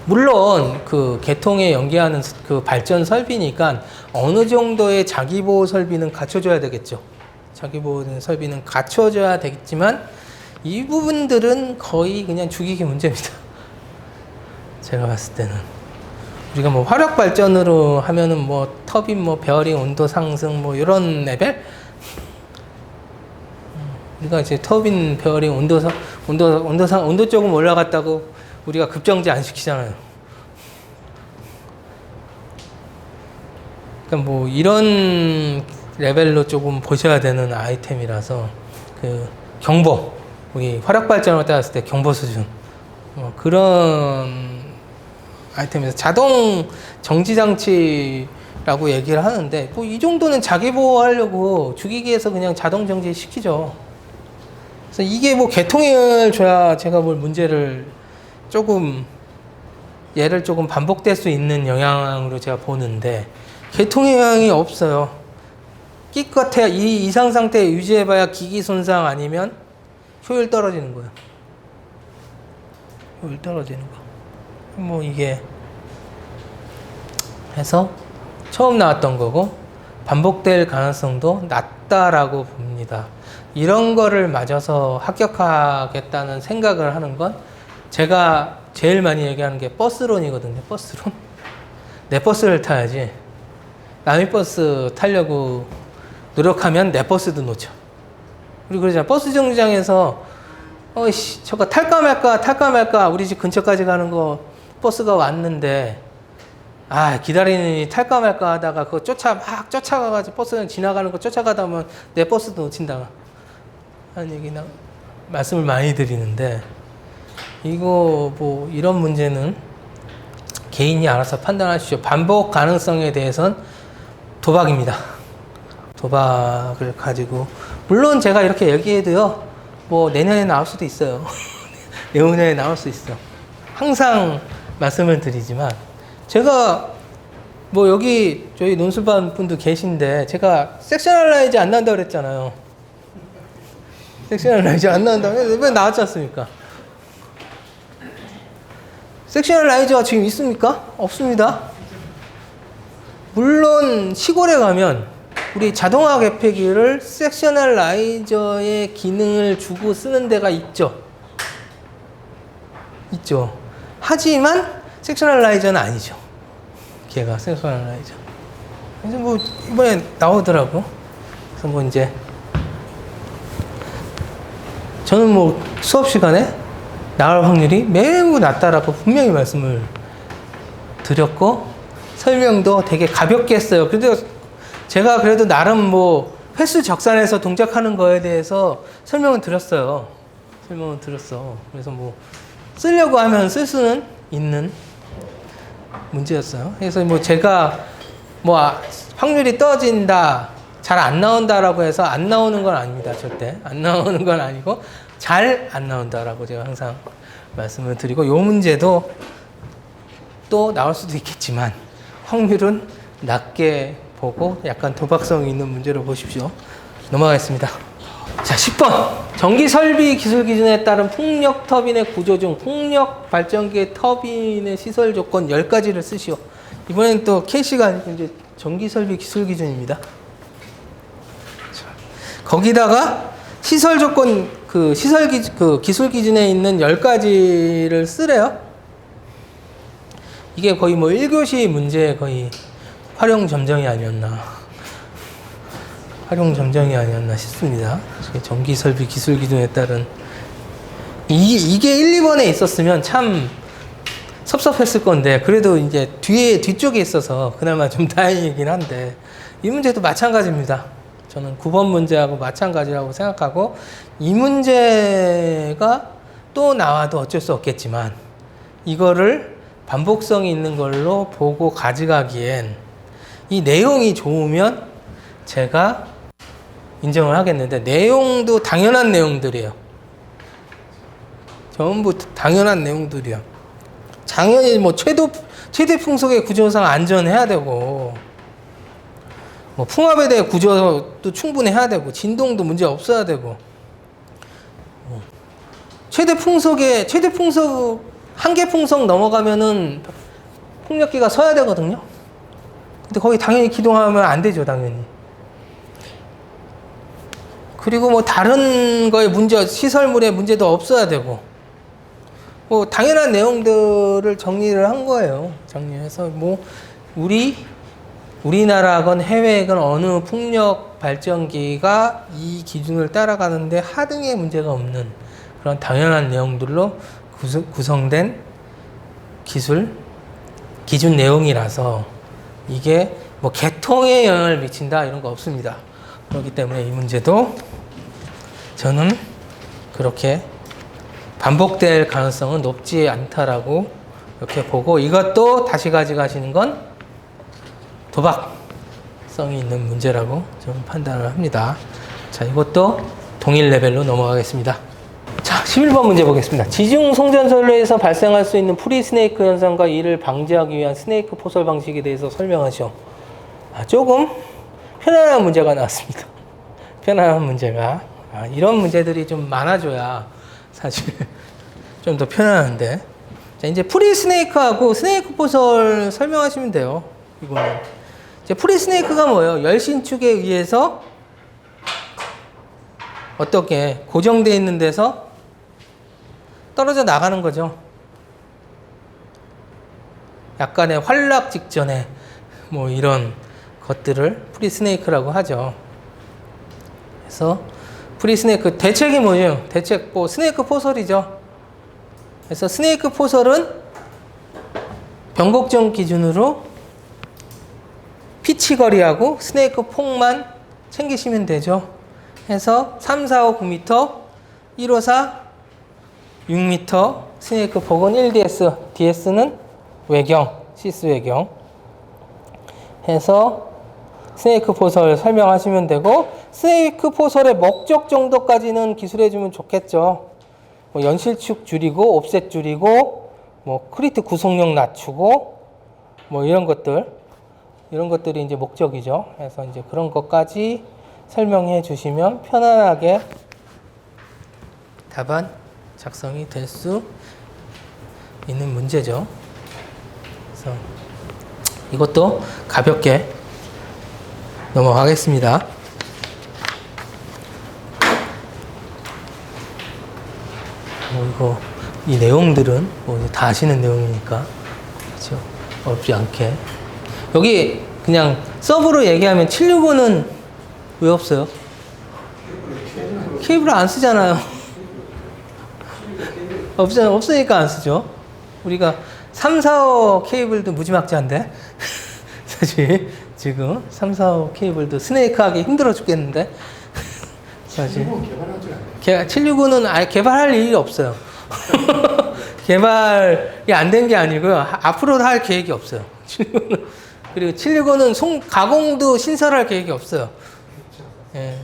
물론 그 계통에 연계하는 그 발전 설비니까 어느 정도의 자기보호 설비는 갖춰줘야 되겠죠. 자기보호 설비는 갖춰줘야 되겠지만, 이 부분들은 거의 그냥 죽이기 문제입니다. 제가 봤을 때는. 우리가 뭐 화력 발전으로 하면은 뭐 터빈, 뭐 베어링 온도 상승 뭐 이런 레벨? 우리가 이제 터빈 베어링 온도 조금 올라갔다고 우리가 급정지 안 시키잖아요. 그러니까 뭐 이런 레벨로 조금 보셔야 되는 아이템이라서 그 경보, 우리 화력 발전을 따졌을 때 경보 수준 그런 아이템에서 자동 정지 장치라고 얘기를 하는데 뭐 이 정도는 자기 보호하려고 주기기에서 그냥 자동 정지 시키죠. 그래서 이게 뭐 개통을 줘야 제가 뭘 문제를 조금 얘를 조금 반복될 수 있는 영향으로 제가 보는데 개통의 영향이 없어요. 끼껏해야 이 이상 상태 유지해봐야 기기 손상 아니면 효율 떨어지는 거예요. 효율 떨어지는 거. 뭐 이게 해서 처음 나왔던 거고 반복될 가능성도 낮다라고 봅니다. 이런 거를 맞아서 합격하겠다는 생각을 하는 건 제가 제일 많이 얘기하는 게 버스론이거든요. 버스론. 내 버스를 타야지. 남의 버스 타려고 노력하면 내 버스도 놓쳐. 우리 그러잖아. 버스 정류장에서 어이씨 저거 탈까 말까 우리 집 근처까지 가는 거 버스가 왔는데 기다리느니 탈까 말까 하다가 그거 막 쫓아가가지고 버스는 지나가는 거 쫓아가다 보면 내 버스도 놓친다 하는 얘기나 말씀을 많이 드리는데 이거 뭐 이런 문제는 개인이 알아서 판단하십시오. 반복 가능성에 대해서는 도박입니다. 도박을 가지고 물론 제가 이렇게 얘기해도요 뭐 내년에 나올 수도 있어요. 내후년에 나올 수 있어. 항상 말씀을 드리지만 제가 뭐 여기 저희 논술반 분도 계신데 제가 섹셔널라이즈 안 나온다고 그랬잖아요. 섹셔널라이즈 안 나온다고 왜 나왔지 않습니까? 섹셔널라이즈가 지금 있습니까? 없습니다. 물론 시골에 가면 우리 자동화 개폐기를 섹셔널라이저의 기능을 주고 쓰는 데가 있죠. 있죠. 하지만 섹셔널라이저는 아니죠. 걔가 섹셔널라이저. 그래서 뭐 이번에 나오더라고. 그래서 뭐 이제 저는 뭐 수업 시간에 나올 확률이 매우 낮다라고 분명히 말씀을 드렸고 설명도 되게 가볍게 했어요. 그래도 제가 그래도 나름 뭐 횟수 적산해서 동작하는 거에 대해서 설명을 드렸어요. 설명을 드렸어. 그래서 뭐 쓰려고 하면 쓸 수는 있는 문제였어요. 그래서 뭐 제가 뭐 확률이 떨어진다, 잘 안 나온다라고 해서 안 나오는 건 아닙니다. 절대 안 나오는 건 아니고 잘 안 나온다라고 제가 항상 말씀을 드리고 요 문제도 또 나올 수도 있겠지만 확률은 낮게 보고 약간 도박성 있는 문제로 보십시오. 넘어가겠습니다. 자, 10번. 전기 설비 기술 기준에 따른 풍력 터빈의 구조 중 풍력 발전기의 터빈의 시설 조건 10가지를 쓰시오. 이번엔 또 K씨가 아니고 이제 전기 설비 기술 기준입니다. 자, 거기다가 시설 조건 그 기술 기준에 있는 10가지를 쓰래요. 이게 거의 뭐 1교시 문제 거의 활용 점정이 아니었나 싶습니다. 전기 설비 기술 기준에 따른 이게 1, 2번에 있었으면 참 섭섭했을 건데 그래도 이제 뒤쪽에 있어서 그나마 좀 다행이긴 한데 이 문제도 마찬가지입니다. 저는 9번 문제하고 마찬가지라고 생각하고 이 문제가 또 나와도 어쩔 수 없겠지만 이거를 반복성이 있는 걸로 보고 가져가기엔 이 내용이 좋으면 제가 인정을 하겠는데 내용도 당연한 내용들이에요. 전부 당연한 내용들이야. 당연히 뭐 최대 풍속의 구조상 안전해야 되고 뭐 풍압에 대해 구조도 충분히 해야 되고 진동도 문제 없어야 되고 최대 풍속 한계 풍속 넘어가면은 폭력기가 서야 되거든요. 근데 거기 당연히 기동하면 안 되죠, 당연히. 그리고 뭐 다른 거에 시설물에 문제도 없어야 되고 뭐 당연한 내용들을 정리를 한 거예요. 정리해서 뭐 우리나라건 해외건 어느 풍력 발전기가 이 기준을 따라가는데 하등의 문제가 없는 그런 당연한 내용들로 구성된 기준 내용이라서 이게 뭐 개통에 영향을 미친다 이런 거 없습니다. 그렇기 때문에 이 문제도 저는 그렇게 반복될 가능성은 높지 않다라고 이렇게 보고, 이것도 다시 가져가시는 건 도박성이 있는 문제라고 좀 판단을 합니다. 자, 이것도 동일 레벨로 넘어가겠습니다. 자, 11번 문제 보겠습니다. 지중 송전선로에서 발생할 수 있는 프리스네이크 현상과 이를 방지하기 위한 스네이크 포설 방식에 대해서 설명하시오. 조금 편안한 문제가 나왔습니다. 편안한 문제가. 이런 문제들이 좀 많아져야 사실 좀 더 편안한데. 자, 이제 프리스네이크하고 스네이크 포설 설명하시면 돼요. 이거는. 이제 프리스네이크가 뭐예요? 열신축에 의해서 어떻게 고정되어 있는 데서 떨어져 나가는 거죠. 약간의 활락 직전에 뭐 이런 것들을 프리스네이크라고 하죠. 그래서 프리스네이크 대책이 뭐예요? 대책 뭐 스네이크 포설이죠. 그래서 스네이크 포설은 변곡점 기준으로 피치 거리하고 스네이크 폭만 챙기시면 되죠. 해서 3, 4, 5, 9m, 1, 5, 4, 6m, 스네이크 폭은 1ds, ds는 외경, 시스 외경 해서 스네이크 포설 설명하시면 되고, 스네이크 포설의 목적 정도까지는 기술해주면 좋겠죠. 뭐 연실축 줄이고, 옵셋 줄이고, 뭐 크리트 구속력 낮추고, 뭐 이런 것들이 이제 목적이죠. 그래서 이제 그런 것까지 설명해 주시면 편안하게 답안 작성이 될 수 있는 문제죠. 그래서 이것도 가볍게 넘어가겠습니다. 이거 이 내용들은 뭐 다 아시는 내용이니까 그렇죠? 어렵지 않게. 여기 그냥 서브로 얘기하면 765는 왜 없어요? 케이블을 안 쓰잖아요. 없으니까 안 쓰죠. 우리가 3, 4, 5 케이블도 무지막지한데 사실 지금 3, 4, 5 케이블도 스네이크 하기 힘들어 죽겠는데 사실 765는 아예 개발할 일이 없어요. 개발이 안 된 게 아니고요. 앞으로도 할 계획이 없어요. 765는. 그리고 765는 가공도 신설할 계획이 없어요. 예.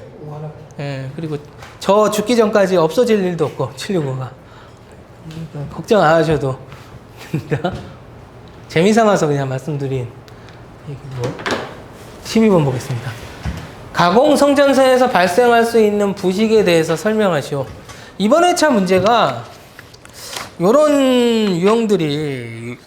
예. 그리고 저 죽기 전까지 없어질 일도 없고 765가. 걱정 안 하셔도 됩니다. 재미삼아서 그냥 말씀드린 얘기고. 12번 보겠습니다. 가공 성전선에서 발생할 수 있는 부식에 대해서 설명하시오. 이번 회차 문제가 요런 유형들이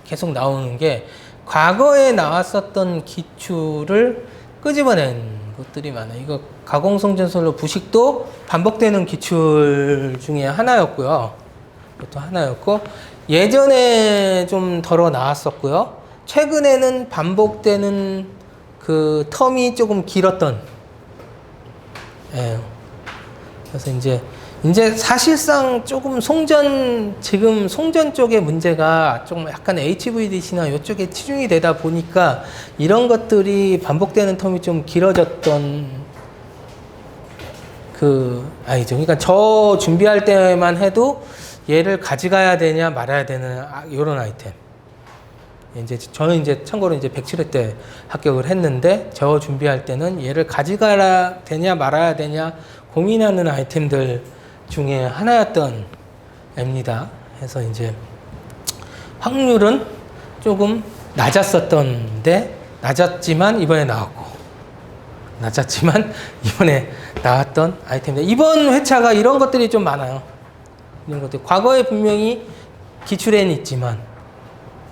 계속 나오는 게, 과거에 나왔었던 기출을 끄집어낸 것들이 많아요. 이거 가공 성전선로 부식도 반복되는 기출 중에 하나였고요. 이것도 하나였고, 예전에 좀 덜어 나왔었고요. 최근에는 반복되는 그 텀이 조금 길었던. 예. 그래서 이제 사실상 조금 지금 송전 쪽의 문제가 조금 약간 HVDC나 이쪽에 치중이 되다 보니까 이런 것들이 반복되는 텀이 좀 길어졌던 아니죠. 그러니까 저 준비할 때만 해도 얘를 가져가야 되냐 말아야 되냐 이런 아이템. 저는 참고로 107회 때 합격을 했는데, 저 준비할 때는 얘를 가져가야 되냐 말아야 되냐 고민하는 아이템들 중에 하나였던 애입니다. 그래서 확률은 조금 낮았지만 이번에 나왔던 아이템입니다. 이번 회차가 이런 것들이 좀 많아요. 이런 것들. 과거에 분명히 기출에는 있지만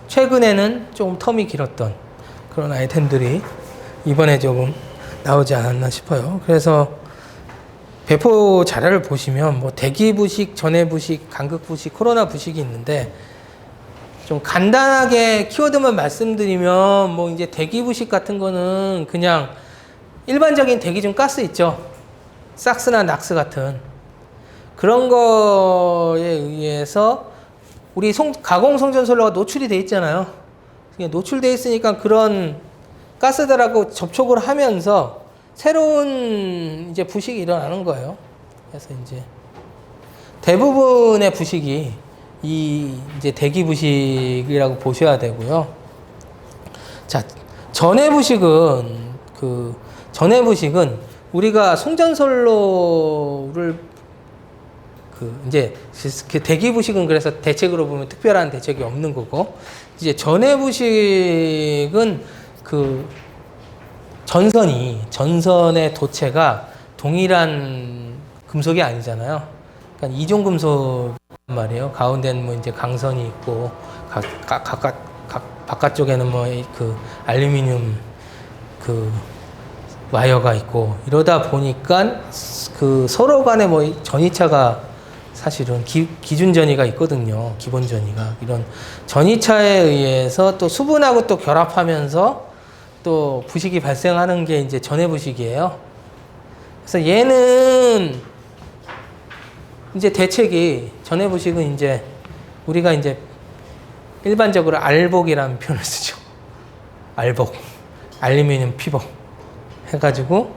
최근에는 조금 텀이 길었던 그런 아이템들이 이번에 조금 나오지 않았나 싶어요. 그래서 배포 자료를 보시면 뭐 대기 부식, 전해 부식, 간극 부식, 코로나 부식이 있는데, 좀 간단하게 키워드만 말씀드리면 뭐 대기 부식 같은 거는 그냥 일반적인 대기 중 가스 있죠. 삭스나 낙스 같은 그런 거에 의해서 우리 가공 송전선로가 노출이 돼 있잖아요. 노출돼 있으니까 그런 가스들하고 접촉을 하면서 새로운 이제 부식이 일어나는 거예요. 그래서 이제 대부분의 부식이 이 이제 대기 부식이라고 보셔야 되고요. 자, 전해 부식은 우리가 송전선로를 이제 그 대기 부식은 그래서 대책으로 보면 특별한 대책이 없는 거고, 이제 전해 부식은 전선의 도체가 동일한 금속이 아니잖아요. 그러니까 이종 금속 말이에요. 가운데는 뭐 이제 강선이 있고 바깥쪽에는 뭐 알루미늄 와이어가 있고, 이러다 보니까 서로 간에 뭐 전이차가 사실은 기준 전이가 있거든요. 기본 전이가. 이런 전이차에 의해서 또 수분하고 또 결합하면서 또 부식이 발생하는 게 이제 전해 부식이에요. 그래서 얘는 이제 대책이, 전해 부식은 이제 우리가 이제 일반적으로 알복이라는 표현을 쓰죠. 알복. 알루미늄 피복. 해가지고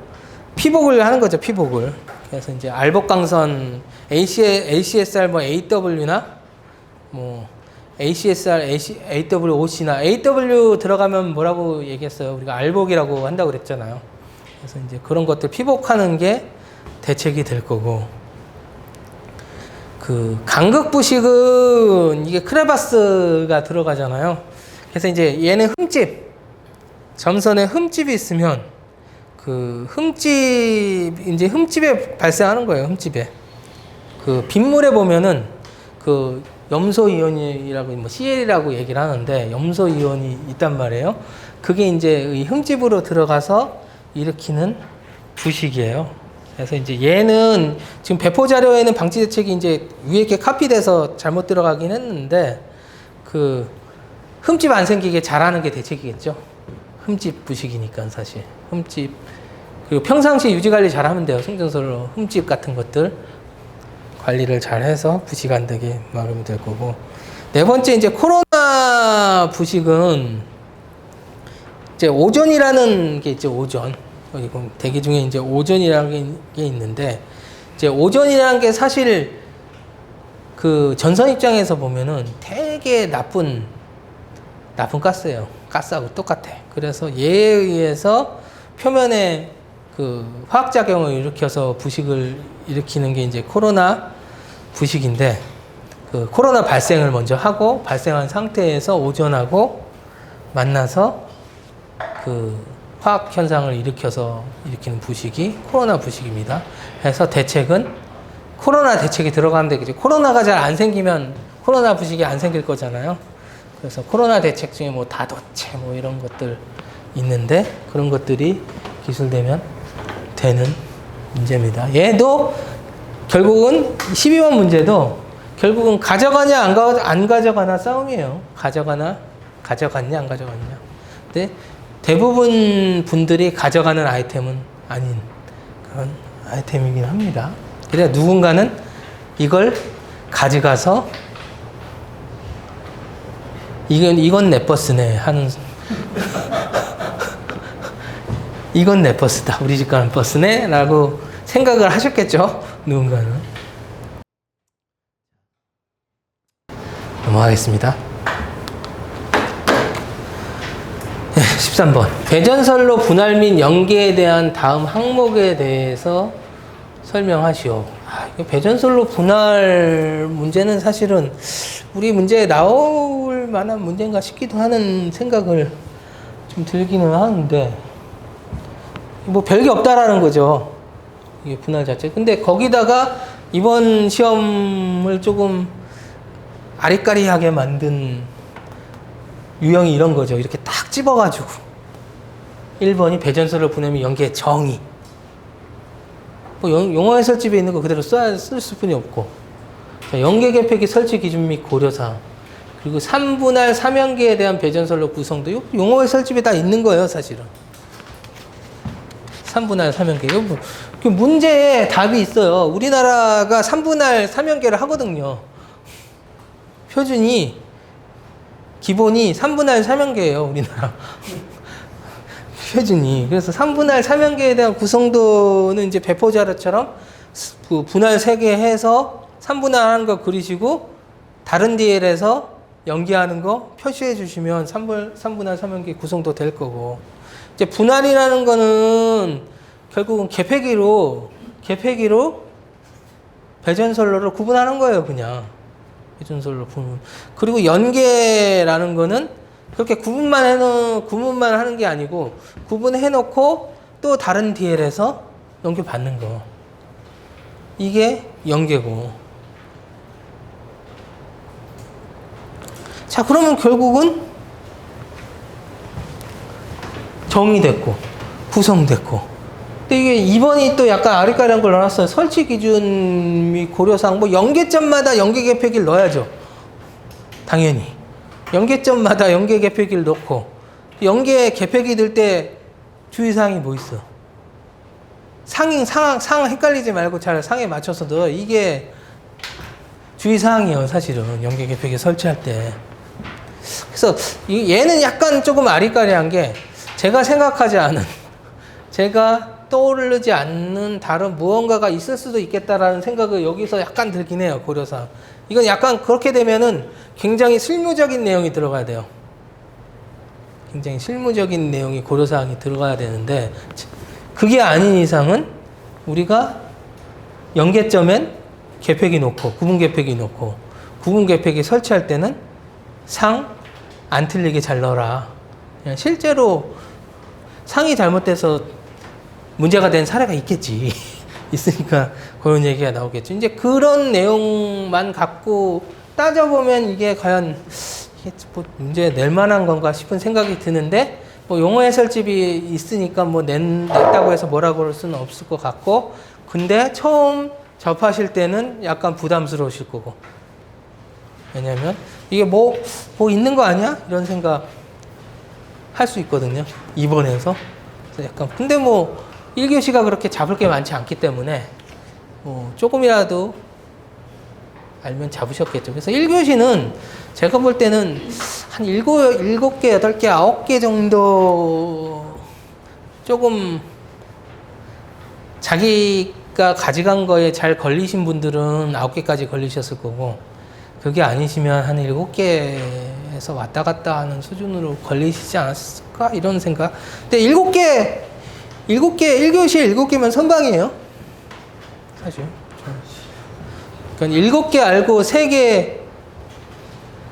피복을 하는 거죠. 피복을. 그래서 이제 알복강선 ACSR 뭐 AW나 뭐 ACSR, AWOC나 AW 들어가면 뭐라고 얘기했어요? 우리가 알복이라고 한다고 그랬잖아요. 그래서 이제 그런 것들 피복하는 게 대책이 될 거고, 간극 부식은 이게 크레바스가 들어가잖아요. 그래서 이제 얘는 점선에 흠집이 있으면 흠집에 발생하는 거예요. 흠집에. 빗물에 보면은 염소 이온이라고 뭐 CL이라고 얘기를 하는데, 염소 이온이 있단 말이에요. 그게 이제 이 흠집으로 들어가서 일으키는 부식이에요. 그래서 이제 얘는 지금 배포 자료에는 방지 대책이 이제 위에 이렇게 카피돼서 잘못 들어가긴 했는데, 흠집 안 생기게 잘하는 게 대책이겠죠. 흠집 부식이니까 사실. 흠집. 그리고 평상시 유지 관리 잘하면 돼요. 송전선로 흠집 같은 것들 관리를 잘해서 부식 안 되게 막으면 될 거고. 네 번째, 이제 코로나 부식은 이제 오존이라는 게 있죠. 오존. 그리고 대기 중에 이제 오존이라는 게 있는데, 이제 오존이라는 게 사실 전선 입장에서 보면은 되게 나쁜 가스예요. 가스하고 똑같아. 그래서 얘에 의해서 표면에 화학작용을 일으켜서 부식을 일으키는 게 이제 코로나 부식인데, 코로나 발생을 먼저 하고, 발생한 상태에서 오존하고 만나서 화학 현상을 일으키는 부식이 코로나 부식입니다. 그래서 대책은 코로나 대책이 들어가는데, 이제 코로나가 잘 안 생기면 코로나 부식이 안 생길 거잖아요. 그래서 코로나 대책 중에 뭐 다도체 뭐 이런 것들 있는데, 그런 것들이 기술되면 되는 문제입니다. 얘도 결국은 12번 문제도 결국은 가져가냐 안 가져가나 싸움이에요. 가져갔냐 안 가져갔냐. 근데 대부분 분들이 가져가는 아이템은 아닌 그런 아이템이긴 합니다. 그래야 누군가는 이걸 가져가서 이건 내 버스네 하는 이건 내 버스다. 우리 집 가는 버스네 라고 생각을 하셨겠죠. 누군가는. 넘어가겠습니다. 네, 13번. 배전선로 분할 및 연계에 대한 다음 항목에 대해서 설명하시오. 배전선로 분할 문제는 사실은 우리 문제에 나올 만한 문제인가 싶기도 하는 생각을 좀 들기는 하는데, 뭐 별게 없다라는 거죠. 이게 분할 자체. 근데 거기다가 이번 시험을 조금 아리까리하게 만든 유형이 이런 거죠. 이렇게 딱 집어가지고 1번이 배전선로 분할 및 연계의 정의. 뭐 용어 해설집에 있는 거 그대로 쓸 수뿐이 없고, 자, 연계 계획의 설치 기준 및 고려사항, 그리고 3분할 3연계에 대한 배전선로 구성도 용어 해설집에 다 있는 거예요, 사실은. 3분할 3연계. 그 문제에 답이 있어요. 우리나라가 3분할 3연계를 하거든요. 표준이 기본이 3분할 3형계예요, 우리나라. 표준이. 그래서 3분할 3형계에 대한 구성도는 이제 배포자료처럼 분할 3개 해서 3분할 하는 거 그리시고 다른 DL에서 연기하는 거 표시해 주시면 3분할 3형계 구성도 될 거고. 이제 분할이라는 거는 결국은 개폐기로 배전선로를 구분하는 거예요, 그냥. 배전선로 구분. 그리고 연계라는 거는 그렇게 구분만 하는 게 아니고 구분해 놓고 또 다른 DL에서 연계 받는 거. 이게 연계고. 자, 그러면 결국은 정의됐고 구성됐고. 근데 이게 2번이 또 약간 아리까리한 걸 넣어놨어요. 설치 기준 및 고려사항. 뭐 연계점마다 연계 개폐기를 넣어야죠. 당연히. 연계점마다 연계 개폐기를 넣고, 연계 개폐기 들 때 주의사항이 뭐 있어? 상 헷갈리지 말고 잘 상에 맞춰서 넣어. 이게 주의사항이에요, 사실은. 연계 개폐기 설치할 때. 그래서 얘는 약간 조금 아리까리한 게 제가 생각하지 않은, 제가 떠오르지 않는 다른 무언가가 있을 수도 있겠다라는 생각을 여기서 약간 들긴 해요, 고려사항. 이건 약간 그렇게 되면은 굉장히 실무적인 내용이 들어가야 돼요. 굉장히 실무적인 내용이 고려사항이 들어가야 되는데, 그게 아닌 이상은 우리가 연계점엔 개폐기 놓고, 구분 개폐기 놓고, 구분 개폐기 설치할 때는 상 안 틀리게 잘 넣어라. 그냥 실제로 상이 잘못돼서 문제가 된 사례가 있겠지. 있으니까 그런 얘기가 나오겠죠. 이제 그런 내용만 갖고 따져보면 이게 과연 이게 뭐 문제 낼 만한 건가 싶은 생각이 드는데, 뭐 용어 해설집이 있으니까 뭐 냈다고 해서 뭐라고 그럴 수는 없을 것 같고, 근데 처음 접하실 때는 약간 부담스러우실 거고. 왜냐면 이게 뭐 있는 거 아니야? 이런 생각 할 수 있거든요. 2번에서. 약간 근데 뭐 1교시가 그렇게 잡을 게 많지 않기 때문에 뭐 조금이라도 알면 잡으셨겠죠. 그래서 1교시는 제가 볼 때는 한 7개, 8개, 9개 정도 조금 자기가 가져간 거에 잘 걸리신 분들은 9개까지 걸리셨을 거고, 그게 아니시면 한 7개에서 왔다 갔다 하는 수준으로 걸리시지 않았을까? 이런 생각. 근데 1교시 7개면 선방이에요. 사실. 그러니까 7개 알고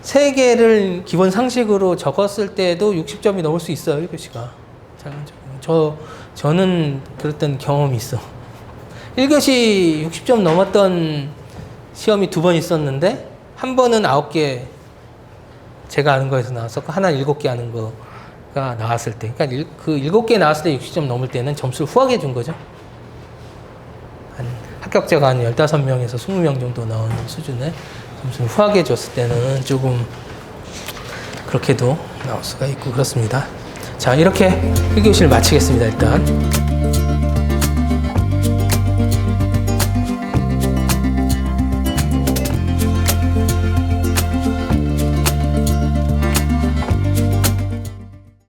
3개를 기본 상식으로 적었을 때도 60점이 넘을 수 있어요, 1교시가. 저는 그랬던 경험이 있어. 1교시 60점 넘었던 시험이 2번 있었는데, 한 번은 9개 제가 아는 거에서 나왔었고, 하나 7개 아는 거가 나왔을 때, 그러니까 그 7개 나왔을 때 60점 넘을 때는 점수를 후하게 준 거죠. 합격자가 한 15명에서 20명 정도 나오는 수준에 점수를 후하게 줬을 때는 조금 그렇게도 나올 수가 있고 그렇습니다. 자, 이렇게 1교시를 마치겠습니다, 일단.